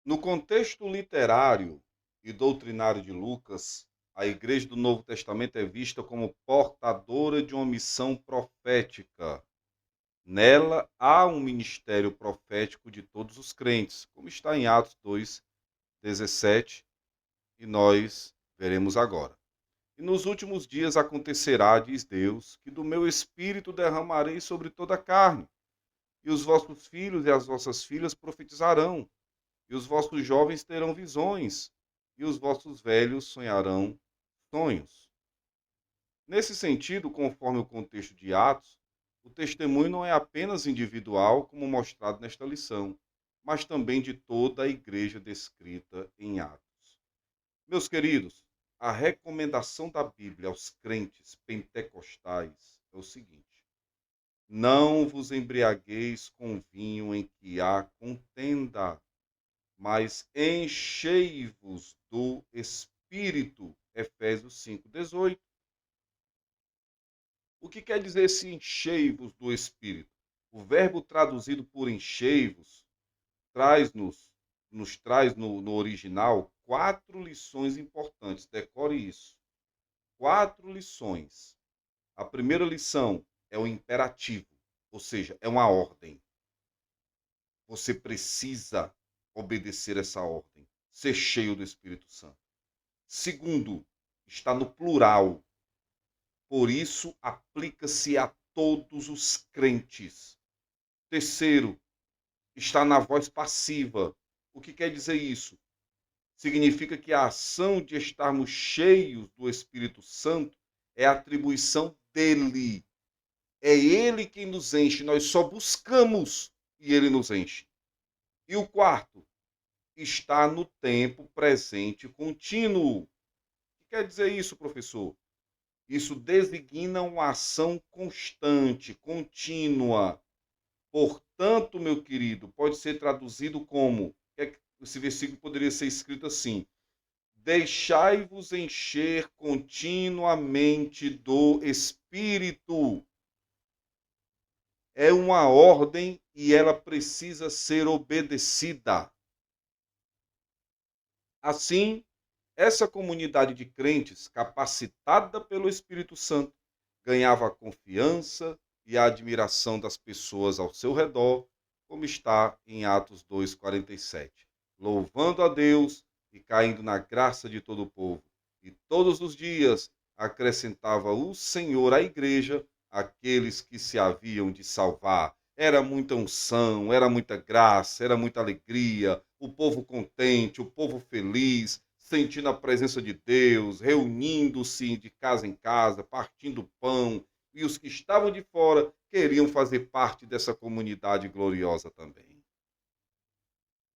No contexto literário e doutrinário de Lucas, a igreja do Novo Testamento é vista como portadora de uma missão profética. Nela há um ministério profético de todos os crentes, como está em Atos 2:17, e nós veremos agora. E nos últimos dias acontecerá, diz Deus, que do meu espírito derramarei sobre toda a carne, e os vossos filhos e as vossas filhas profetizarão, e os vossos jovens terão visões, e os vossos velhos sonharão sonhos. Nesse sentido, conforme o contexto de Atos, o testemunho não é apenas individual, como mostrado nesta lição, mas também de toda a igreja descrita em Atos. Meus queridos, a recomendação da Bíblia aos crentes pentecostais é o seguinte: não vos embriagueis com vinho em que há contenda, mas enchei-vos do Espírito. Efésios 5:18. O que quer dizer esse enchei-vos do Espírito? O verbo traduzido por enchei-vos nos traz no original 4 lições importantes. Decore isso. 4 lições. A primeira lição é o imperativo, ou seja, é uma ordem. Você precisa obedecer essa ordem, ser cheio do Espírito Santo. Segundo, está no plural. Por isso, aplica-se a todos os crentes. Terceiro, está na voz passiva. O que quer dizer isso? Significa que a ação de estarmos cheios do Espírito Santo é atribuição dele. É ele quem nos enche, nós só buscamos e ele nos enche. E o quarto, está no tempo presente contínuo. O que quer dizer isso, professor? Isso designa uma ação constante, contínua. Portanto, meu querido, pode ser traduzido como, esse versículo poderia ser escrito assim: deixai-vos encher continuamente do Espírito. É uma ordem e ela precisa ser obedecida. Assim, essa comunidade de crentes, capacitada pelo Espírito Santo, ganhava a confiança e a admiração das pessoas ao seu redor, como está em Atos 2:47, louvando a Deus e caindo na graça de todo o povo. E todos os dias acrescentava o Senhor à igreja aqueles que se haviam de salvar. Era muita unção, era muita graça, era muita alegria, o povo contente, o povo feliz, sentindo a presença de Deus, reunindo-se de casa em casa, partindo pão, e os que estavam de fora queriam fazer parte dessa comunidade gloriosa também.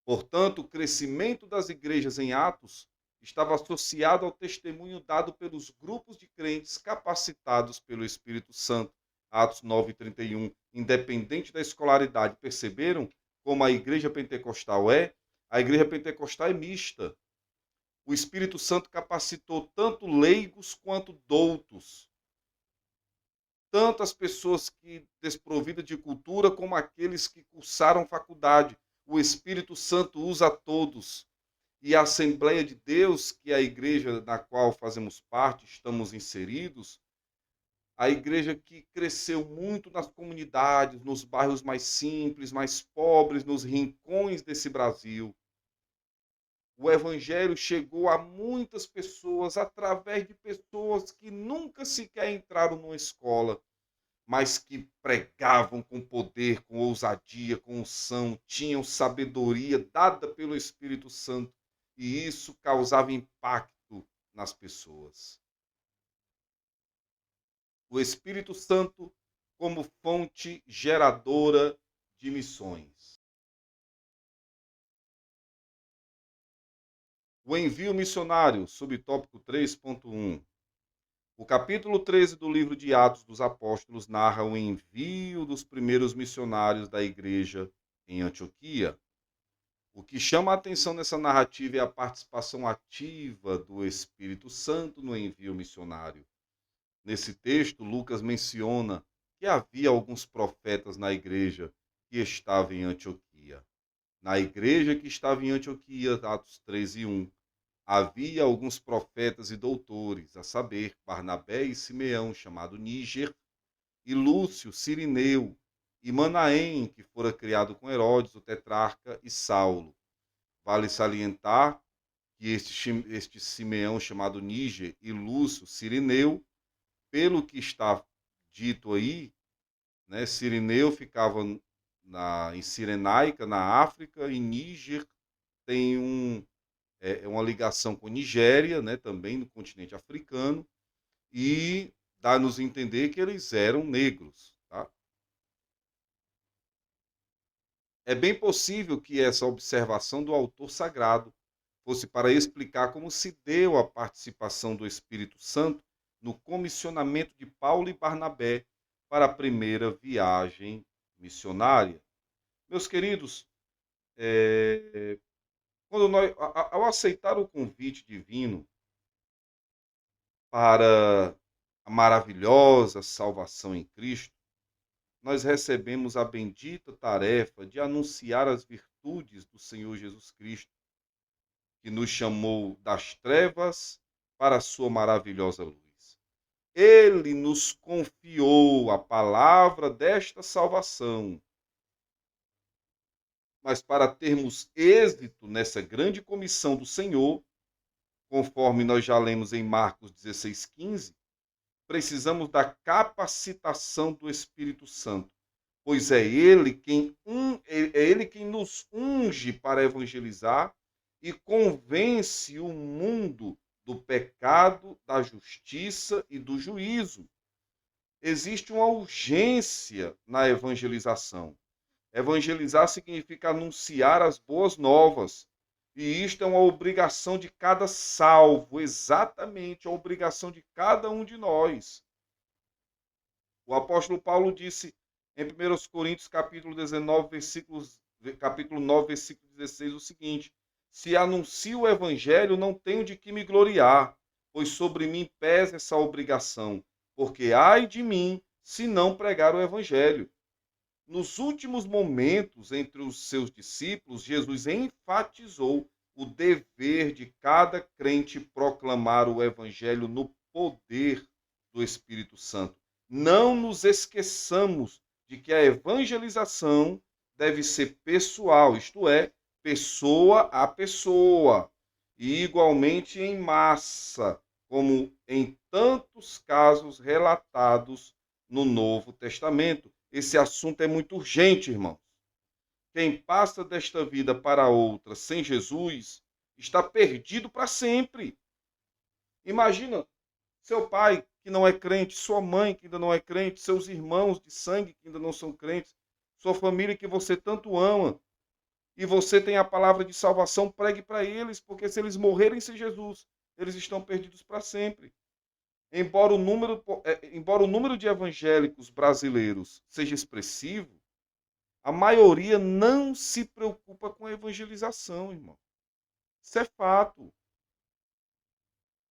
Portanto, o crescimento das igrejas em Atos estava associado ao testemunho dado pelos grupos de crentes capacitados pelo Espírito Santo. Atos 9:31. Independente da escolaridade, perceberam como a igreja pentecostal é? A igreja pentecostal é mista. O Espírito Santo capacitou tanto leigos quanto doutos, tanto as pessoas que desprovidas de cultura como aqueles que cursaram faculdade. O Espírito Santo usa a todos. E a Assembleia de Deus, que é a igreja na qual fazemos parte, estamos inseridos, a igreja que cresceu muito nas comunidades, nos bairros mais simples, mais pobres, nos rincões desse Brasil. O evangelho chegou a muitas pessoas através de pessoas que nunca sequer entraram numa escola, mas que pregavam com poder, com ousadia, com unção, tinham sabedoria dada pelo Espírito Santo, e isso causava impacto nas pessoas. O Espírito Santo como fonte geradora de missões. O envio missionário, subtópico 3.1. O capítulo 13 do livro de Atos dos Apóstolos narra o envio dos primeiros missionários da igreja em Antioquia. O que chama a atenção nessa narrativa é a participação ativa do Espírito Santo no envio missionário. Nesse texto, Lucas menciona que havia alguns profetas na igreja que estava em Antioquia. Na igreja que estava em Antioquia, Atos 13:1, havia alguns profetas e doutores, a saber, Barnabé e Simeão, chamado Níger, e Lúcio, Cirineu, e Manaém, que fora criado com Herodes, o tetrarca, e Saulo. Vale salientar que este Simeão, chamado Níger, e Lúcio, Cirineu, pelo que está dito aí, né, Cirineu ficava em Cirenaica, na África, e Níger tem uma ligação com Nigéria, né, também no continente africano, e dá-nos a entender que eles eram negros. Tá? É bem possível que essa observação do autor sagrado fosse para explicar como se deu a participação do Espírito Santo no comissionamento de Paulo e Barnabé para a primeira viagem missionária. Meus queridos, ao aceitar o convite divino para a maravilhosa salvação em Cristo, nós recebemos a bendita tarefa de anunciar as virtudes do Senhor Jesus Cristo, que nos chamou das trevas para a sua maravilhosa luz. Ele nos confiou a palavra desta salvação. Mas para termos êxito nessa grande comissão do Senhor, conforme nós já lemos em Marcos 16:15, precisamos da capacitação do Espírito Santo, pois é ele quem nos unge para evangelizar e convence o mundo do pecado, da justiça e do juízo. Existe uma urgência na evangelização. Evangelizar significa anunciar as boas novas. E isto é uma obrigação de cada salvo, exatamente a obrigação de cada um de nós. O apóstolo Paulo disse em 1 Coríntios capítulo 9, versículo 16, o seguinte: se anuncio o evangelho, não tenho de que me gloriar, pois sobre mim pesa essa obrigação, porque ai de mim se não pregar o evangelho. Nos últimos momentos entre os seus discípulos, Jesus enfatizou o dever de cada crente proclamar o evangelho no poder do Espírito Santo. Não nos esqueçamos de que a evangelização deve ser pessoal, isto é, pessoa a pessoa, e igualmente em massa, como em tantos casos relatados no Novo Testamento. Esse assunto é muito urgente, irmãos. Quem passa desta vida para outra sem Jesus está perdido para sempre. Imagina seu pai que não é crente, sua mãe que ainda não é crente, seus irmãos de sangue que ainda não são crentes, sua família que você tanto ama, e você tem a palavra de salvação, pregue para eles, porque se eles morrerem sem Jesus, eles estão perdidos para sempre. Embora o número de evangélicos brasileiros seja expressivo, a maioria não se preocupa com a evangelização, irmão. Isso é fato.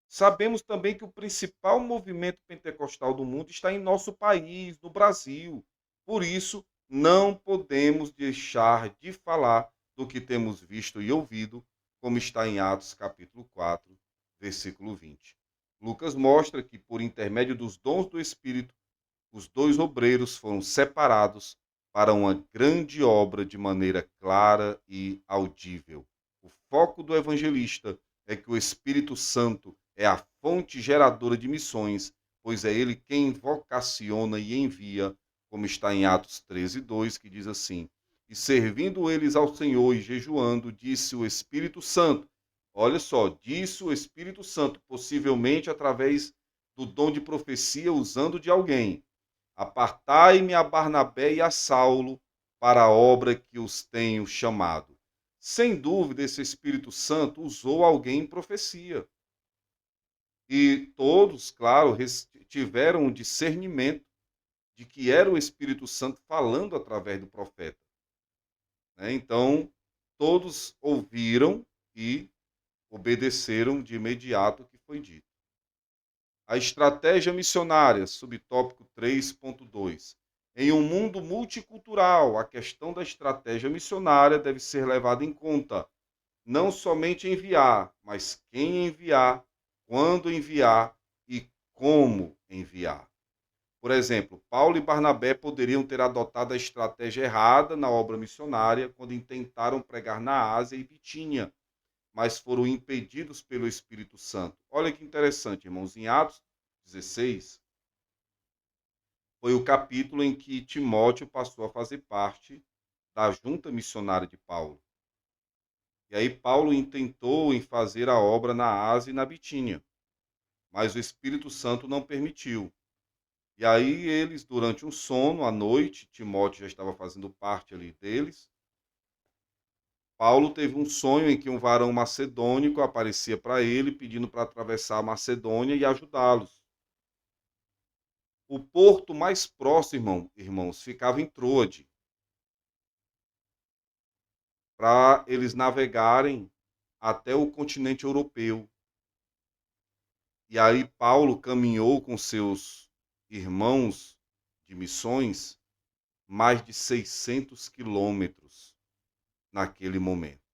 Sabemos também que o principal movimento pentecostal do mundo está em nosso país, no Brasil. Por isso, não podemos deixar de falar do que temos visto e ouvido, como está em Atos capítulo 4, versículo 20. Lucas mostra que, por intermédio dos dons do Espírito, os dois obreiros foram separados para uma grande obra de maneira clara e audível: o foco do evangelista é que o Espírito Santo é a fonte geradora de missões, pois é ele quem vocaciona e envia, como está em Atos 13:2, que diz assim: E servindo eles ao Senhor e jejuando, disse o Espírito Santo, olha só, disse o Espírito Santo, possivelmente através do dom de profecia usando de alguém: Apartai-me a Barnabé e a Saulo para a obra que os tenho chamado. Sem dúvida, esse Espírito Santo usou alguém em profecia. E todos, claro, tiveram um discernimento de que era o Espírito Santo falando através do profeta. Então, todos ouviram e obedeceram de imediato o que foi dito. A estratégia missionária, subtópico 3.2. Em um mundo multicultural, a questão da estratégia missionária deve ser levada em conta. Não somente enviar, mas quem enviar, quando enviar e como enviar. Por exemplo, Paulo e Barnabé poderiam ter adotado a estratégia errada na obra missionária quando intentaram pregar na Ásia e Bitínia, mas foram impedidos pelo Espírito Santo. Olha que interessante, irmãos, em Atos 16, foi o capítulo em que Timóteo passou a fazer parte da junta missionária de Paulo. E aí Paulo intentou em fazer a obra na Ásia e na Bitínia, mas o Espírito Santo não permitiu. E aí eles, durante um sono, à noite, Timóteo já estava fazendo parte ali deles, Paulo teve um sonho em que um varão macedônico aparecia para ele, pedindo para atravessar a Macedônia e ajudá-los. O porto mais próximo, irmãos, ficava em Troade, para eles navegarem até o continente europeu. E aí Paulo caminhou com seus irmãos de missões mais de 600 quilômetros naquele momento.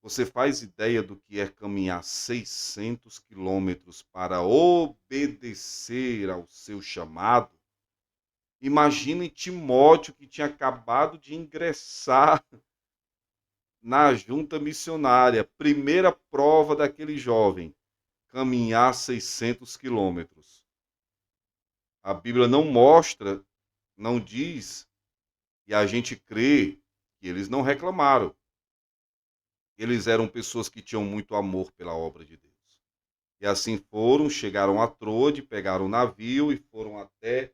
Você faz ideia do que é caminhar 600 quilômetros para obedecer ao seu chamado? Imagine Timóteo, que tinha acabado de ingressar na junta missionária, primeira prova daquele jovem, caminhar 600 quilômetros. A Bíblia não mostra, não diz, e a gente crê que eles não reclamaram. Eles eram pessoas que tinham muito amor pela obra de Deus. E assim foram, chegaram a Troade, pegaram o navio e foram até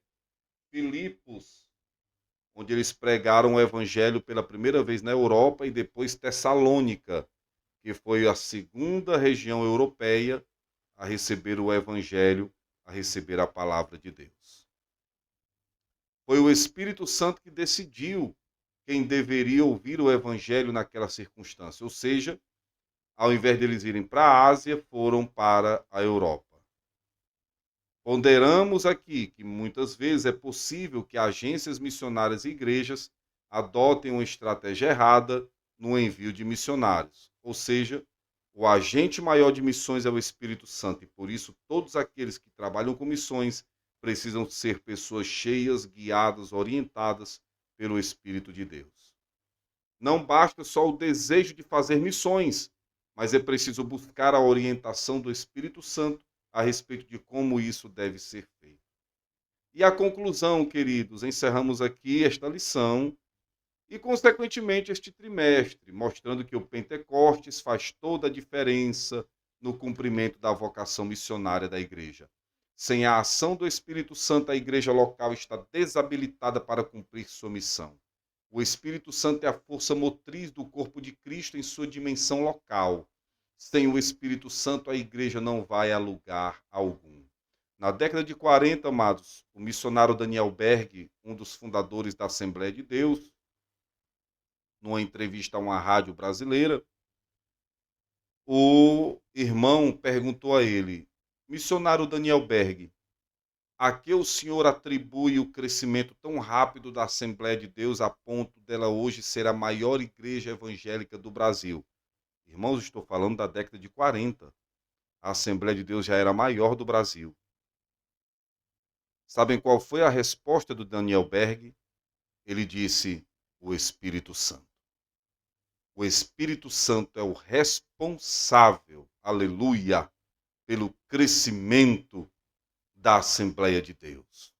Filipos, onde eles pregaram o evangelho pela primeira vez na Europa, e depois Tessalônica, que foi a segunda região europeia a receber o evangelho, a receber a palavra de Deus. Foi o Espírito Santo que decidiu quem deveria ouvir o evangelho naquela circunstância, ou seja, ao invés deles irem para a Ásia, foram para a Europa. Ponderamos aqui que muitas vezes é possível que agências missionárias e igrejas adotem uma estratégia errada no envio de missionários. Ou seja, o agente maior de missões é o Espírito Santo, e por isso todos aqueles que trabalham com missões precisam ser pessoas cheias, guiadas, orientadas pelo Espírito de Deus. Não basta só o desejo de fazer missões, mas é preciso buscar a orientação do Espírito Santo a respeito de como isso deve ser feito. E a conclusão, queridos, encerramos aqui esta lição e, consequentemente, este trimestre, mostrando que o Pentecostes faz toda a diferença no cumprimento da vocação missionária da igreja. Sem a ação do Espírito Santo, a igreja local está desabilitada para cumprir sua missão. O Espírito Santo é a força motriz do corpo de Cristo em sua dimensão local. Sem o Espírito Santo, a igreja não vai a lugar algum. Na década de 40, amados, o missionário Daniel Berg, um dos fundadores da Assembleia de Deus, numa entrevista a uma rádio brasileira, o irmão perguntou a ele: missionário Daniel Berg, a que o senhor atribui o crescimento tão rápido da Assembleia de Deus a ponto dela hoje ser a maior igreja evangélica do Brasil? Irmãos, estou falando da década de 40. A Assembleia de Deus já era a maior do Brasil. Sabem qual foi a resposta do Daniel Berg? Ele disse: o Espírito Santo. O Espírito Santo é o responsável, aleluia, pelo crescimento da Assembleia de Deus.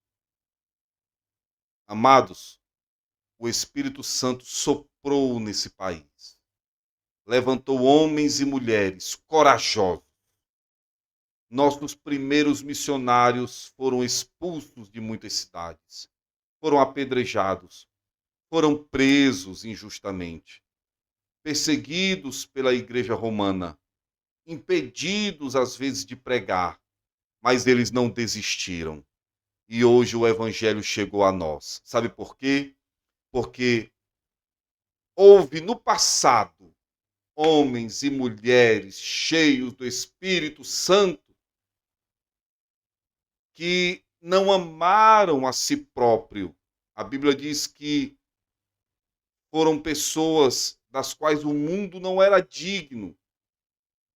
Amados, o Espírito Santo soprou nesse país, levantou homens e mulheres corajosos. Nossos primeiros missionários foram expulsos de muitas cidades, foram apedrejados, foram presos injustamente, perseguidos pela Igreja Romana, impedidos às vezes de pregar, mas eles não desistiram. E hoje o Evangelho chegou a nós. Sabe por quê? Porque houve no passado homens e mulheres cheios do Espírito Santo que não amaram a si próprio. A Bíblia diz que foram pessoas das quais o mundo não era digno.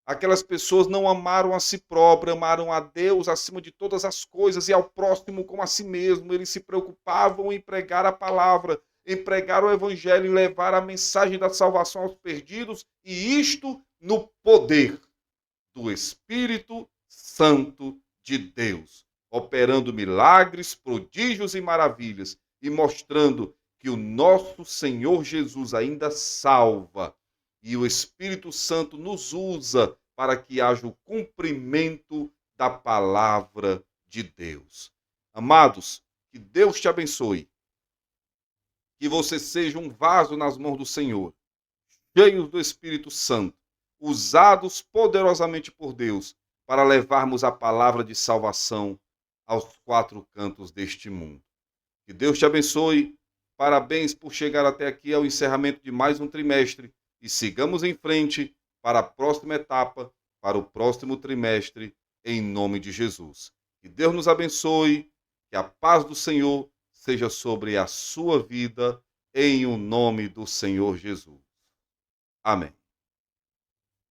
Aquelas pessoas não amaram a si próprio, amaram a Deus acima de todas as coisas e ao próximo como a si mesmo. Eles se preocupavam em pregar a palavra, em pregar o evangelho, em levar a mensagem da salvação aos perdidos, e isto no poder do Espírito Santo de Deus, operando milagres, prodígios e maravilhas e mostrando que o nosso Senhor Jesus ainda salva. E o Espírito Santo nos usa para que haja o cumprimento da palavra de Deus. Amados, que Deus te abençoe. Que você seja um vaso nas mãos do Senhor, cheios do Espírito Santo, usados poderosamente por Deus para levarmos a palavra de salvação aos quatro cantos deste mundo. Que Deus te abençoe. Parabéns por chegar até aqui ao encerramento de mais um trimestre. E sigamos em frente para a próxima etapa, para o próximo trimestre, em nome de Jesus. Que Deus nos abençoe, que a paz do Senhor seja sobre a sua vida, em o nome do Senhor Jesus. Amém.